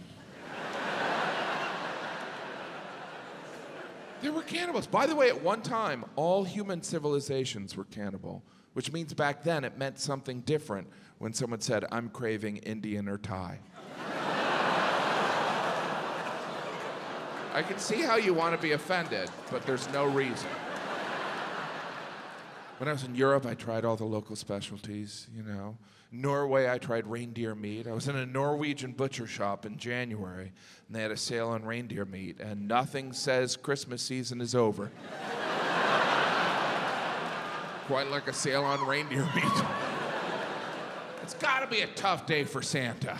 They were cannibals. By the way, at one time, all human civilizations were cannibal, which means back then it meant something different when someone said, I'm craving Indian or Thai. I can see how you want to be offended, but there's no reason. When I was in Europe, I tried all the local specialties, you know. Norway, I tried reindeer meat. I was in a Norwegian butcher shop in January, and they had a sale on reindeer meat, and nothing says Christmas season is over. Quite like a sale on reindeer meat. It's gotta be a tough day for Santa.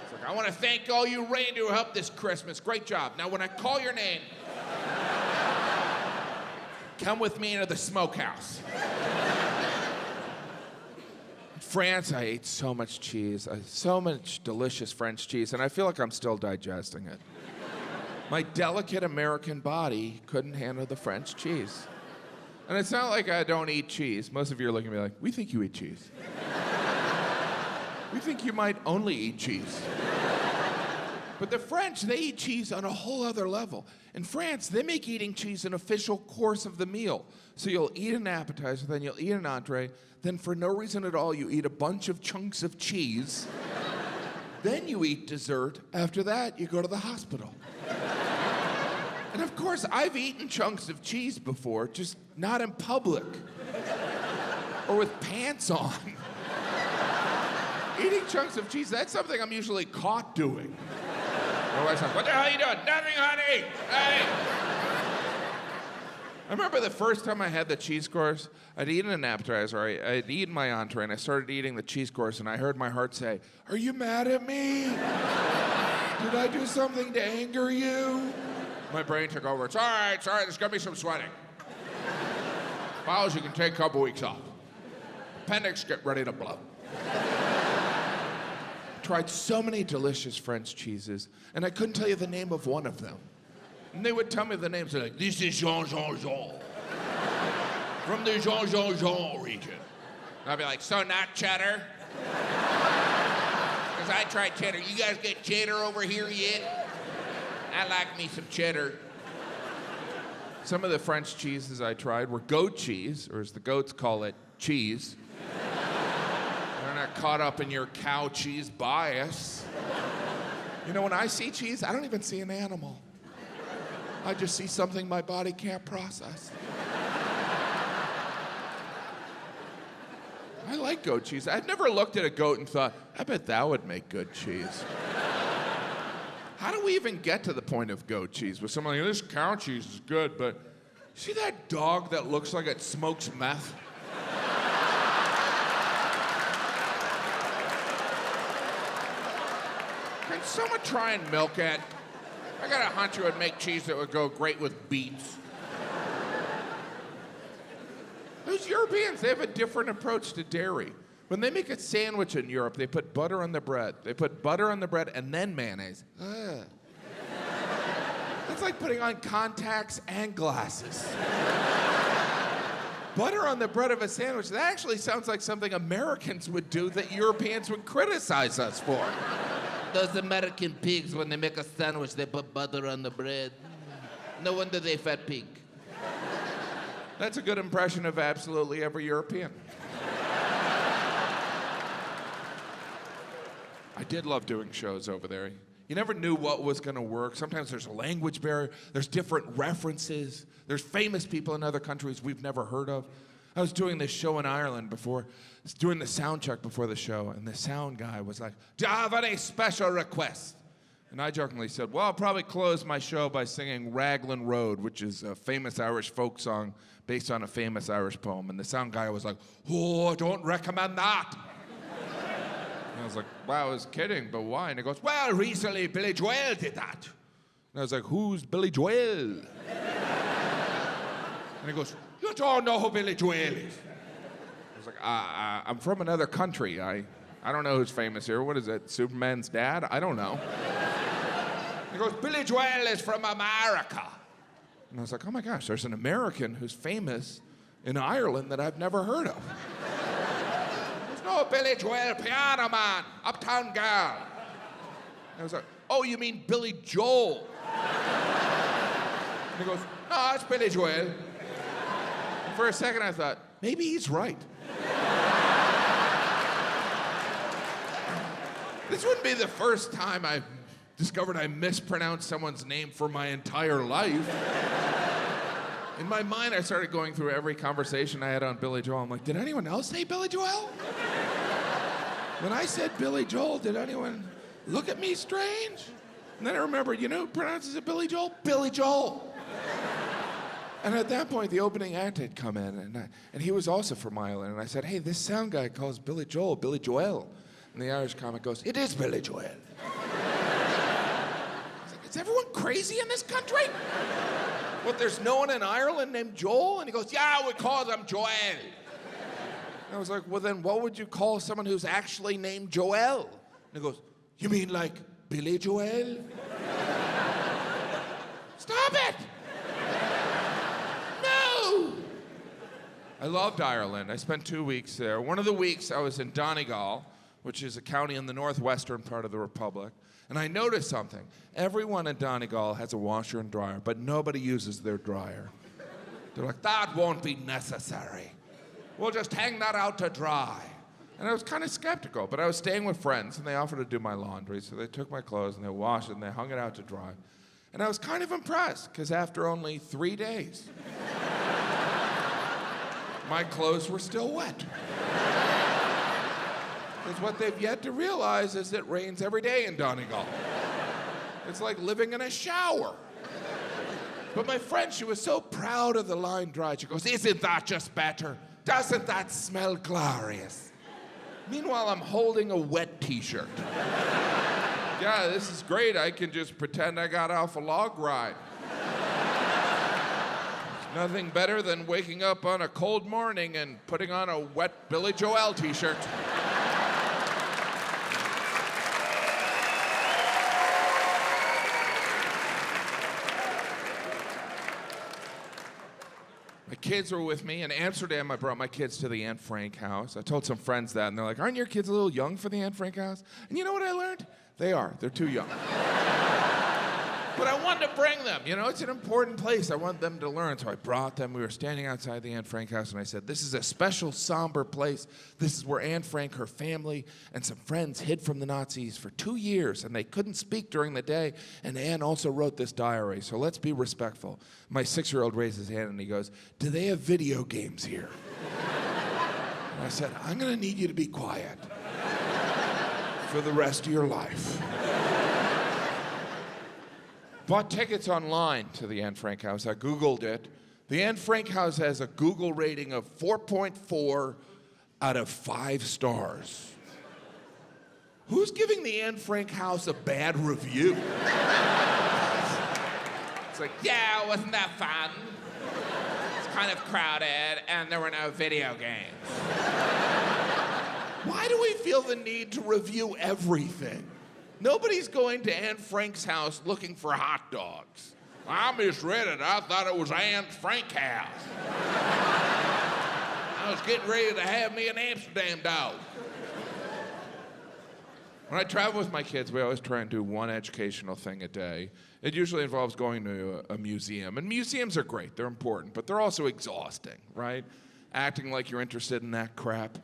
It's like, I want to thank all you reindeer who helped this Christmas. Great job. Now, when I call your name, come with me into the smokehouse. In France, I ate so much cheese, so much delicious French cheese, and I feel like I'm still digesting it. My delicate American body couldn't handle the French cheese. And it's not like I don't eat cheese. Most of you are looking at me like, we think you eat cheese. We think you might only eat cheese. But the French, they eat cheese on a whole other level. In France, they make eating cheese an official course of the meal. So you'll eat an appetizer, then you'll eat an entree, then for no reason at all, you eat a bunch of chunks of cheese. Then you eat dessert. After that, you go to the hospital. And of course, I've eaten chunks of cheese before, just not in public. Or with pants on. Eating chunks of cheese, that's something I'm usually caught doing. My wife's like, what the hell are you doing? Nothing, honey. Hey. I remember the first time I had the cheese course, I'd eaten an appetizer, I'd eaten my entree, and I started eating the cheese course, and I heard my heart say, are you mad at me? Did I do something to anger you? My brain took over. It's all right, there's gonna be some sweating. Bowels, you can take a couple weeks off. Appendix, get ready to blow. Tried so many delicious French cheeses, and I couldn't tell you the name of one of them. And they would tell me the names. They're like, this is Jean Jean Jean. From the Jean Jean Jean region. And I'd be like, so not cheddar? Because I tried cheddar. You guys get cheddar over here yet? I like me some cheddar. Some of the French cheeses I tried were goat cheese, or as the goats call it, cheese. They're not caught up in your cow cheese bias. You know, when I see cheese, I don't even see an animal. I just see something my body can't process. I like goat cheese. I'd never looked at a goat and thought, I bet that would make good cheese. How do we even get to the point of goat cheese? Where someone like, this cow cheese is good, but see that dog that looks like it smokes meth? Can someone try and milk it? I got a hunch it would make cheese that would go great with beets. Those Europeans, they have a different approach to dairy. When they make a sandwich in Europe, they put butter on the bread. They put butter on the bread and then mayonnaise. Ugh. That's like putting on contacts and glasses. Butter on the bread of a sandwich, that actually sounds like something Americans would do that Europeans would criticize us for. Those American pigs, when they make a sandwich, they put butter on the bread. No wonder they fat pig. That's a good impression of absolutely every European. I did love doing shows over there. You never knew what was going to work. Sometimes there's a language barrier. There's different references. There's famous people in other countries we've never heard of. I was doing this show in Ireland before, doing the sound check before the show, and the sound guy was like, "Do you have any special requests?" And I jokingly said, "Well, I'll probably close my show by singing Raglan Road," which is a famous Irish folk song based on a famous Irish poem. And the sound guy was like, "Oh, I don't recommend that." And I was like, "Wow, I was kidding, but why?" And he goes, "Well, recently Billy Joel did that." And I was like, "Who's Billy Joel?" And he goes, "You don't know who Billy Joel is." I was like, I'm from another country. I don't know who's famous here. What is it, Superman's dad? I don't know. He goes, "Billy Joel is from America." And I was like, oh my gosh, there's an American who's famous in Ireland that I've never heard of. There's no Billy Joel, piano man, uptown girl. And I was like, "Oh, you mean Billy Joel?" And he goes, "No, it's Billy Joel." And for a second I thought, maybe he's right. This wouldn't be the first time I've discovered I mispronounced someone's name for my entire life. In my mind, I started going through every conversation I had on Billy Joel. I'm like, did anyone else say Billy Joel? When I said Billy Joel, did anyone look at me strange? And then I remembered, you know who pronounces it Billy Joel? Billy Joel. And at that point, the opening act had come in, and he was also from Ireland. And I said, "Hey, this sound guy calls Billy Joel Billy Joel." And the Irish comic goes, "It is Billy Joel." I was like, is everyone crazy in this country? What, there's no one in Ireland named Joel? And he goes, "Yeah, we call them Joel." And I was like, well, then what would you call someone who's actually named Joel? And he goes, "You mean like Billy Joel?" Stop it! No! I loved Ireland. I spent 2 weeks there. One of the weeks I was in Donegal, which is a county in the northwestern part of the Republic. And I noticed something. Everyone in Donegal has a washer and dryer, but nobody uses their dryer. They're like, "That won't be necessary. We'll just hang that out to dry." And I was kind of skeptical, but I was staying with friends, and they offered to do my laundry. So they took my clothes, and they washed it, and they hung it out to dry. And I was kind of impressed, because after only 3 days, my clothes were still wet. Because what they've yet to realize is it rains every day in Donegal. It's like living in a shower. But my friend, she was so proud of the line dry. She goes, "Isn't that just better? Doesn't that smell glorious?" Meanwhile, I'm holding a wet t-shirt. Yeah, this is great. I can just pretend I got off a log ride. Nothing better than waking up on a cold morning and putting on a wet Billy Joel t-shirt. My kids were with me. In Amsterdam, I brought my kids to the Anne Frank house. I told some friends that, and they're like, "Aren't your kids a little young for the Anne Frank house?" And you know what I learned? They are. They're too young. But I wanted to bring them. You know, it's an important place. I want them to learn. So I brought them. We were standing outside the Anne Frank house, and I said, "This is a special, somber place. This is where Anne Frank, her family, and some friends hid from the Nazis for 2 years, and they couldn't speak during the day. And Anne also wrote this diary, so let's be respectful." My 6-year-old raised his hand, and he goes, "Do they have video games here?" And I said, "I'm going to need you to be quiet for the rest of your life." Bought tickets online to the Anne Frank house. I Googled it. The Anne Frank house has a Google rating of 4.4 out of 5 stars. Who's giving the Anne Frank house a bad review? It's like, "Yeah, wasn't that fun? It's kind of crowded, and there were no video games." Why do we feel the need to review everything? Nobody's going to Aunt Frank's house looking for hot dogs. I misread it. I thought it was Aunt Frank's house. I was getting ready to have me an Amsterdam dog. When I travel with my kids, we always try and do one educational thing a day. It usually involves going to a museum. And museums are great. They're important. But they're also exhausting, right? Acting like you're interested in that crap.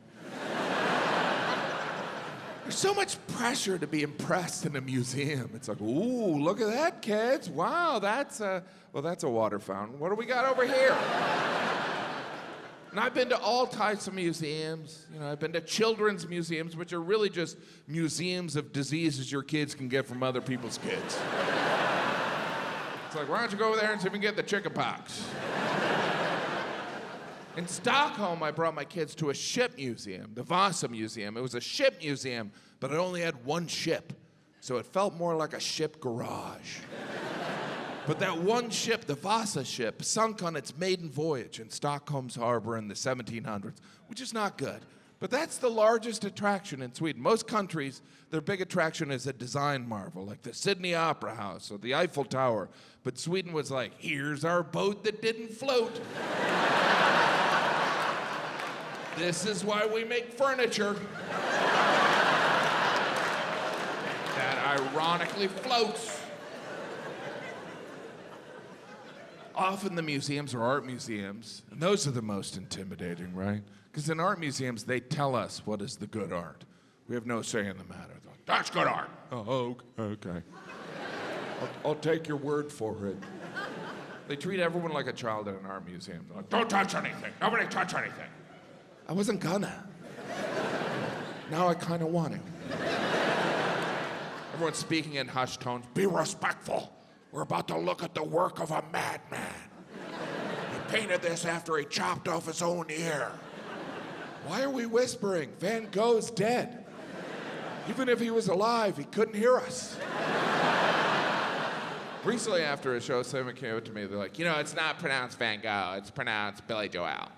There's so much pressure to be impressed in a museum. It's like, ooh, look at that, kids. Wow, that's a water fountain. What do we got over here? And I've been to all types of museums. You know, I've been to children's museums, which are really just museums of diseases your kids can get from other people's kids. It's like, why don't you go over there and see if we can get the chickenpox? In Stockholm, I brought my kids to a ship museum, the Vasa Museum. It was a ship museum, but it only had one ship, so it felt more like a ship garage. But that one ship, the Vasa ship, sunk on its maiden voyage in Stockholm's harbor in the 1700s, which is not good. But that's the largest attraction in Sweden. Most countries, their big attraction is a design marvel, like the Sydney Opera House or the Eiffel Tower. But Sweden was like, here's our boat that didn't float. This is why we make furniture that ironically floats. Often the museums are art museums, and those are the most intimidating, right? Because in art museums, they tell us what is the good art. We have no say in the matter. They're like, that's good art. Oh, okay. I'll take your word for it. They treat everyone like a child at an art museum. They're like, don't touch anything. Nobody touch anything. I wasn't gonna. Now I kind of want to. Everyone's speaking in hushed tones. Be respectful. We're about to look at the work of a madman. He painted this after he chopped off his own ear. Why are we whispering? Van Gogh's dead. Even if he was alive, he couldn't hear us. Recently after a show, someone came up to me, they're like, you know, it's not pronounced Van Gogh, it's pronounced Billy Joel.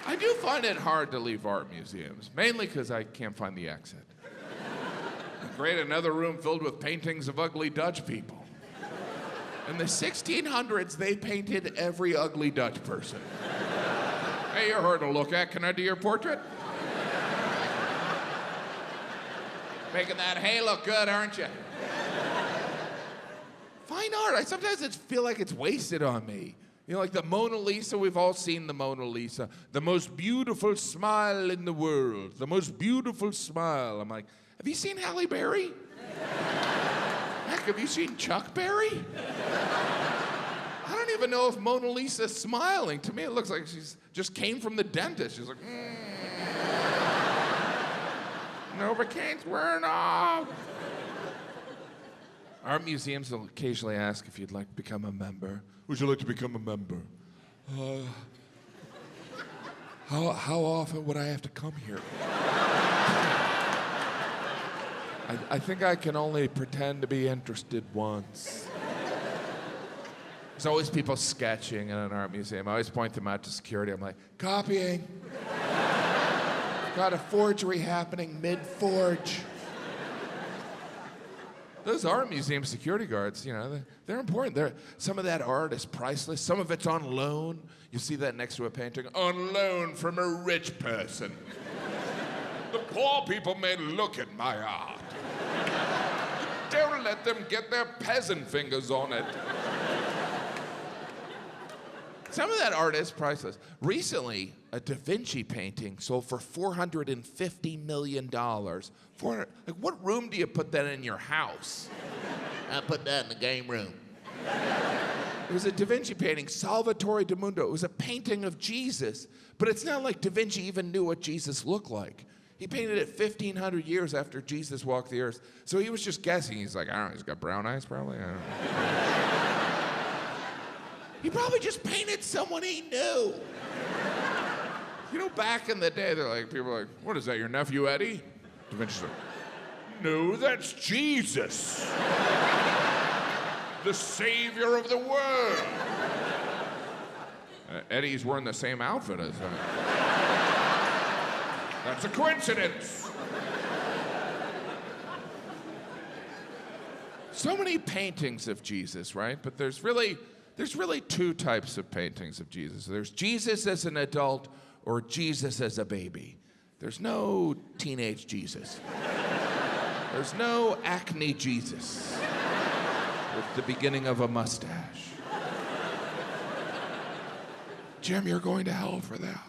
I do find it hard to leave art museums, mainly because I can't find the exit. Great, another room filled with paintings of ugly Dutch people. In the 1600s, they painted every ugly Dutch person. Hey, you're hard to look at. Can I do your portrait? Making that hay look good, aren't you? Fine art. I sometimes feel like it's wasted on me. You know, like the Mona Lisa, we've all seen the Mona Lisa. The most beautiful smile in the world. The most beautiful smile. I'm like, have you seen Halle Berry? Heck, have you seen Chuck Berry? I don't even know if Mona Lisa's smiling. To me, it looks like she's just came from the dentist. She's like, Novocaine's wearing off. Art museums will occasionally ask if you'd like to become a member. Would you like to become a member? How often would I have to come here? I think I can only pretend to be interested once. There's always people sketching in an art museum. I always point them out to security. I'm like, copying. Got a forgery happening mid-forge. Those art museum security guards, you know, they're important. Some of that art is priceless. Some of it's on loan. You see that next to a painting. On loan from a rich person. The poor people may look at my art. Don't let them get their peasant fingers on it. Some of that art is priceless. Recently, a Da Vinci painting sold for $450 million. Like, what room do you put that in your house? I put that in the game room. It was a Da Vinci painting, Salvatore da Mundo. It was a painting of Jesus, but it's not like Da Vinci even knew what Jesus looked like. He painted it 1,500 years after Jesus walked the earth. So he was just guessing. He's like, I don't know, he's got brown eyes probably? I don't know. He probably just painted someone he knew. You know, back in the day, people are like, what is that, your nephew Eddie? Da Vinci's like, no, that's Jesus. the savior of the world. Eddie's wearing the same outfit as that. That's a coincidence. So many paintings of Jesus, right? But there's really two types of paintings of Jesus. There's Jesus as an adult or Jesus as a baby. There's no teenage Jesus. There's no acne Jesus with the beginning of a mustache. Jim, you're going to hell for that.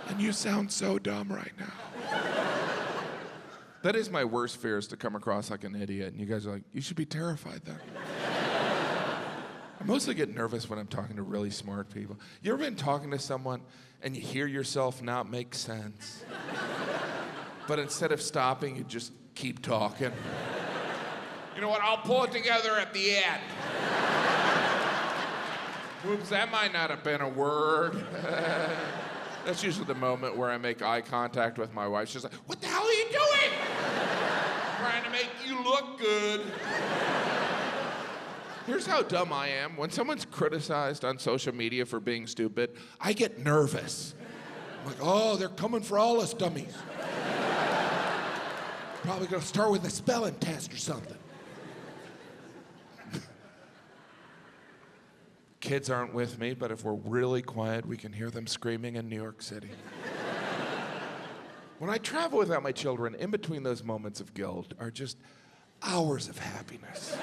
And you sound so dumb right now. That is my worst fear, is to come across like an idiot. And you guys are like, you should be terrified then. I mostly get nervous when I'm talking to really smart people. You ever been talking to someone and you hear yourself not make sense? But instead of stopping, you just keep talking. You know what, I'll pull it together at the end. Whoops, that might not have been a word. That's usually the moment where I make eye contact with my wife. She's like, what the hell are you doing? Trying to make you look good. Here's how dumb I am. When someone's criticized on social media for being stupid, I get nervous. I'm like, oh, they're coming for all us dummies. Probably gonna start with a spelling test or something. Kids aren't with me, but if we're really quiet, we can hear them screaming in New York City. When I travel without my children, in between those moments of guilt are just hours of happiness.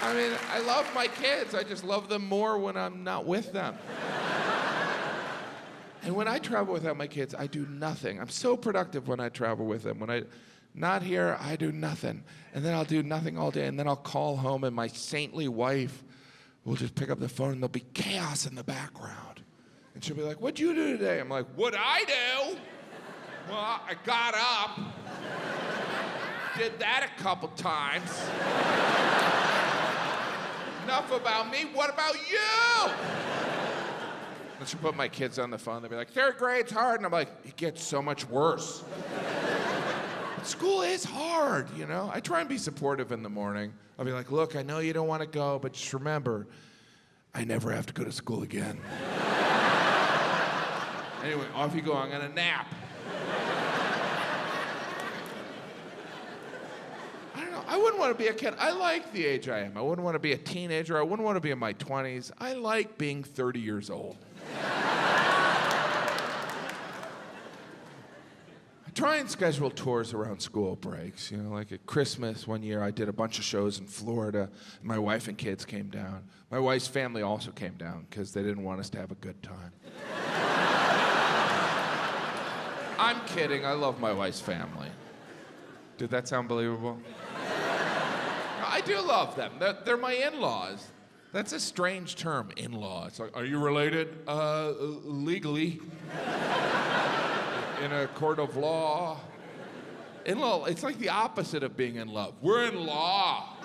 I mean, I love my kids. I just love them more when I'm not with them. And when I travel without my kids, I do nothing. I'm so productive when I travel with them. When I'm not here, I do nothing. And then I'll do nothing all day, and then I'll call home, and my saintly wife will just pick up the phone, and there'll be chaos in the background. And she'll be like, what'd you do today? I'm like, what'd I do? Well, I got up, did that a couple times. Enough about me, what about you? And she'll put my kids on the phone, they'll be like, third grade's hard, and I'm like, it gets so much worse. But school is hard, you know? I try and be supportive in the morning. I'll be like, look, I know you don't want to go, but just remember, I never have to go to school again. Anyway, off you go, I'm gonna nap. I don't know, I wouldn't want to be a kid. I like the age I am. I wouldn't want to be a teenager. I wouldn't want to be in my 20s. I like being 30 years old. I try and schedule tours around school breaks. You know, like at Christmas one year, I did a bunch of shows in Florida. And my wife and kids came down. My wife's family also came down because they didn't want us to have a good time. I'm kidding. I love my wife's family. Did that sound believable? I do love them. They're my in-laws. That's a strange term, in-law. It's like, are you related? Legally. In a court of law. In-law, it's like the opposite of being in love. We're in law.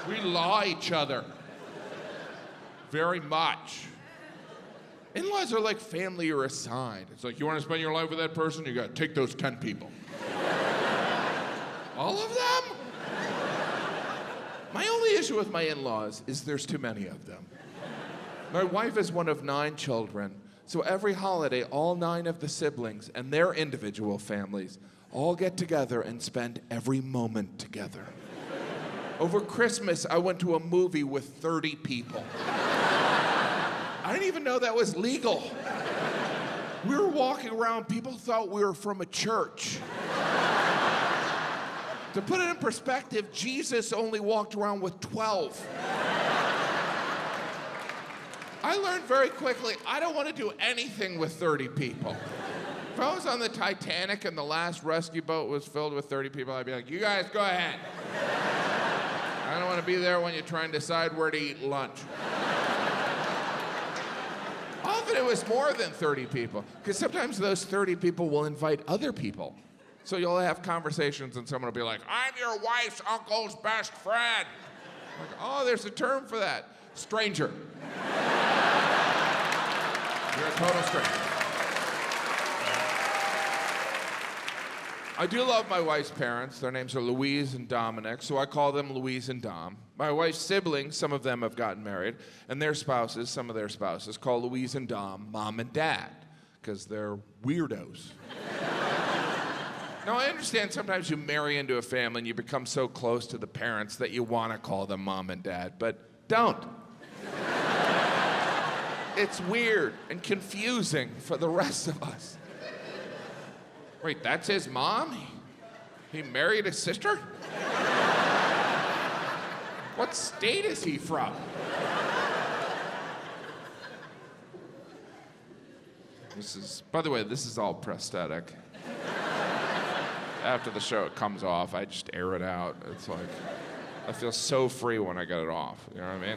We law each other. Very much. In-laws are like family you're assigned. It's like, you want to spend your life with that person? You got to take those 10 people. All of them? My only issue with my in-laws is there's too many of them. My wife is one of 9 children, so every holiday, all 9 of the siblings and their individual families all get together and spend every moment together. Over Christmas, I went to a movie with 30 people. I didn't even know that was legal. We were walking around, people thought we were from a church. To put it in perspective, Jesus only walked around with 12. I learned very quickly, I don't want to do anything with 30 people. If I was on the Titanic and the last rescue boat was filled with 30 people, I'd be like, you guys go ahead. I don't want to be there when you try and decide where to eat lunch. Often it was more than 30 people, because sometimes those 30 people will invite other people. So you'll have conversations and someone will be like, I'm your wife's uncle's best friend. Like, oh, there's a term for that. Stranger. You're a total stranger. I do love my wife's parents. Their names are Louise and Dominic, so I call them Louise and Dom. My wife's siblings, some of them have gotten married, and their spouses, some of their spouses, call Louise and Dom Mom and Dad, because they're weirdos. Now, I understand sometimes you marry into a family and you become so close to the parents that you want to call them Mom and Dad, but don't. It's weird and confusing for the rest of us. Wait, that's his mom? He married his sister? What state is he from? By the way, this is all prosthetic. After the show, it comes off. I just air it out. It's like, I feel so free when I get it off. You know what I mean?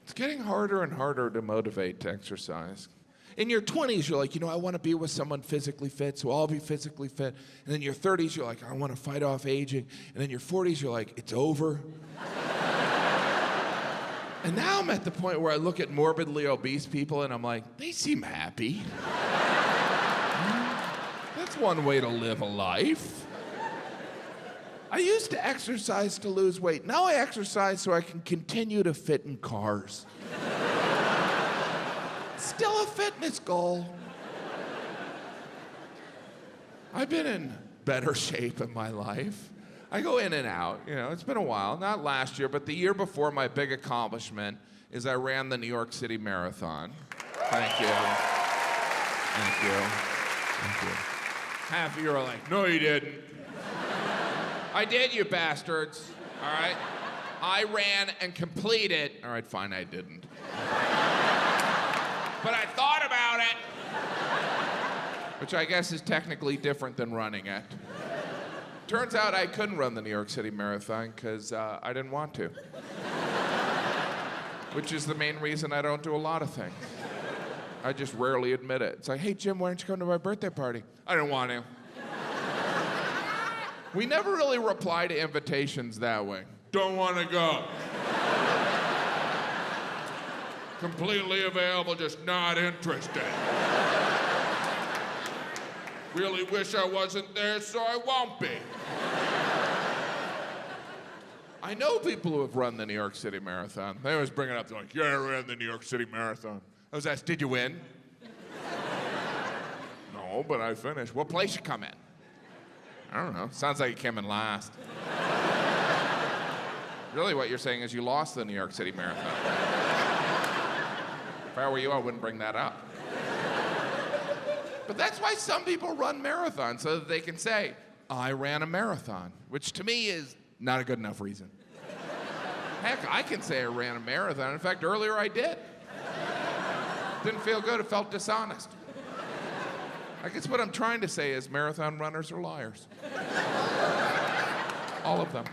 It's getting harder and harder to motivate to exercise. In your 20s, you're like, I want to be with someone physically fit, so I'll be physically fit. And then your 30s, you're like, I want to fight off aging. And then your 40s, you're like, it's over. And now I'm at the point where I look at morbidly obese people and I'm like, they seem happy. That's one way to live a life. I used to exercise to lose weight. Now I exercise so I can continue to fit in cars. Still a fitness goal. I've been in better shape in my life. I go in and out, it's been a while. Not last year, but the year before, my big accomplishment is I ran the New York City Marathon. Thank you. Thank you. Thank you. Half of you are like, no, you didn't. I did, you bastards. All right? I ran and completed. All right, fine, I didn't. But I thought about it. Which I guess is technically different than running it. Turns out I couldn't run the New York City Marathon because I didn't want to. Which is the main reason I don't do a lot of things. I just rarely admit it. It's like, hey, Jim, why don't you come to my birthday party? I didn't want to. We never really reply to invitations that way. Don't want to go. Completely available, just not interested. Really wish I wasn't there, so I won't be. I know people who have run the New York City Marathon. They always bring it up. They're like, yeah, I ran the New York City Marathon. I was asked, did you win? No, but I finished. What place you come in? I don't know. Sounds like you came in last. Really, what you're saying is you lost the New York City Marathon. If I were you, I wouldn't bring that up. But that's why some people run marathons, so that they can say, I ran a marathon, which to me is not a good enough reason. Heck, I can say I ran a marathon. In fact, earlier I did. Didn't feel good, it felt dishonest. I guess what I'm trying to say is marathon runners are liars. All of them.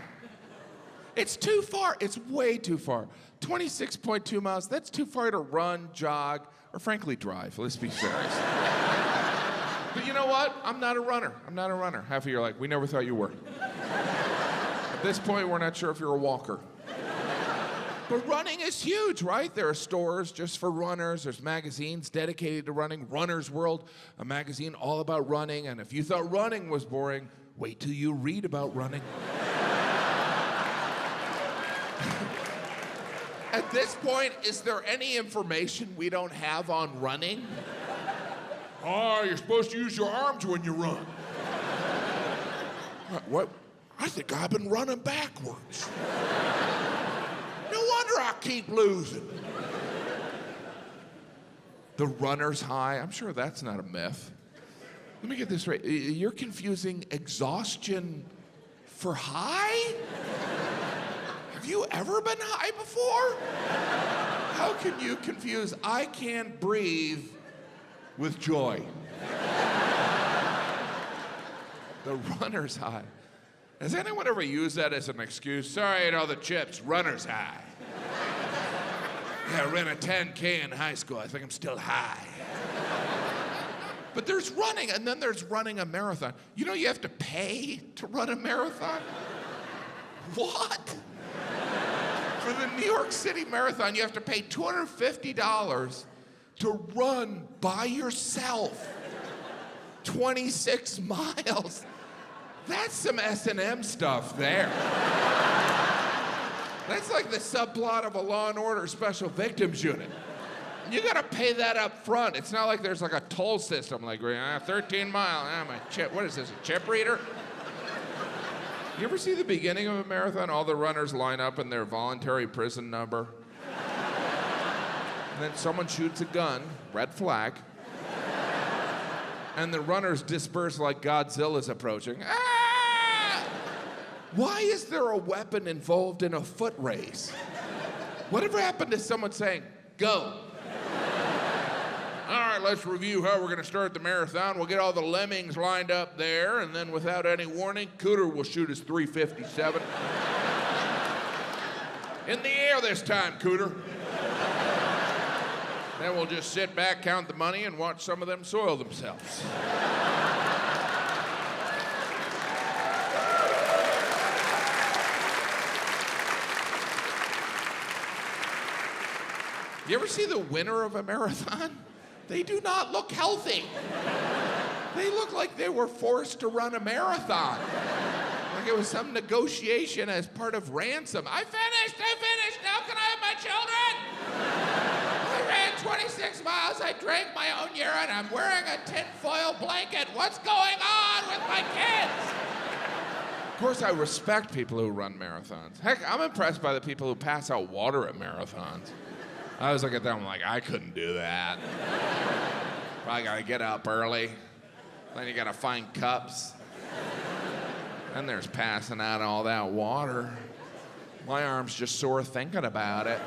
It's too far, it's way too far. 26.2 miles, that's too far to run, jog, or frankly drive, let's be serious. But you know what? I'm not a runner. Half of you are like, we never thought you were. At this point, we're not sure if you're a walker. But running is huge, right? There are stores just for runners. There's magazines dedicated to running. Runner's World, a magazine all about running. And if you thought running was boring, wait till you read about running. At this point, is there any information we don't have on running? Oh, you're supposed to use your arms when you run. What? I think I've been running backwards. No wonder I keep losing. The runner's high, I'm sure that's not a myth. Let me get this right. You're confusing exhaustion for high? Have you ever been high before? How can you confuse I can't breathe with joy? The runner's high. Has anyone ever used that as an excuse? Sorry, I ate all the chips, runner's high. Yeah, I ran a 10K in high school. I think I'm still high. But there's running, and then there's running a marathon. You know you have to pay to run a marathon? What? For the New York City Marathon, you have to pay $250 to run by yourself. 26 miles. That's some S&M stuff there. That's like the subplot of a Law and Order Special Victims Unit. You gotta pay that up front. It's not like there's like a toll system, like 13 miles, my chip, what is this, a chip reader? You ever see the beginning of a marathon? All the runners line up in their voluntary prison number. And then someone shoots a gun, red flag, and the runners disperse like Godzilla's approaching. Ah! Why is there a weapon involved in a foot race? Whatever happened to someone saying, go? All right, let's review how we're gonna start the marathon. We'll get all the lemmings lined up there, and then without any warning, Cooter will shoot his .357. In the air this time, Cooter. Then we'll just sit back, count the money, and watch some of them soil themselves. You ever see the winner of a marathon? They do not look healthy. They look like they were forced to run a marathon. Like it was some negotiation as part of ransom. I finished, now can I have my children? I ran 26 miles, I drank my own urine, I'm wearing a tinfoil blanket. What's going on with my kids? Of course, I respect people who run marathons. Heck, I'm impressed by the people who pass out water at marathons. I was looking at them like, I couldn't do that. Probably gotta get up early. Then you gotta find cups. Then there's passing out all that water. My arm's just sore thinking about it.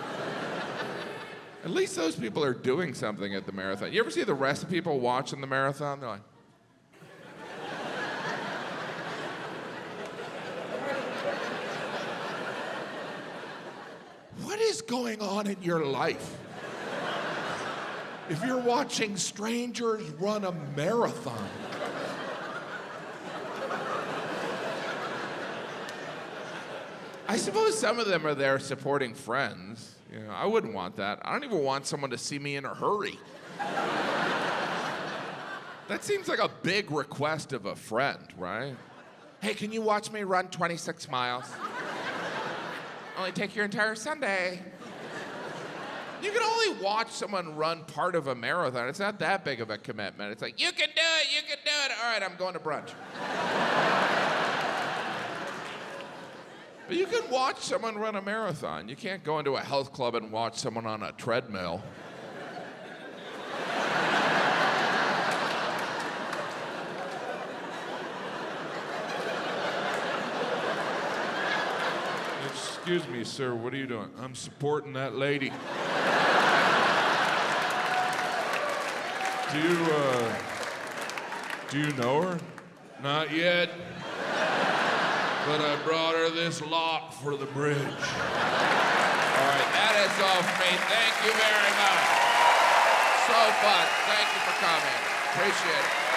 At least those people are doing something at the marathon. You ever see the rest of people watching the marathon? They're like, what is going on in your life? If you're watching strangers run a marathon. I suppose some of them are there supporting friends. You know, I wouldn't want that. I don't even want someone to see me in a hurry. That seems like a big request of a friend, right? Hey, can you watch me run 26 miles? Only take your entire Sunday. You can only watch someone run part of a marathon. It's not that big of a commitment. It's like, you can do it. All right, I'm going to brunch. But you can watch someone run a marathon. You can't go into a health club and watch someone on a treadmill. Excuse me, sir, what are you doing? I'm supporting that lady. Do you know her? Not yet. But I brought her this lot for the bridge. All right, that is all for me. Thank you very much. So fun. Thank you for coming. Appreciate it.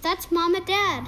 That's Mom and Dad.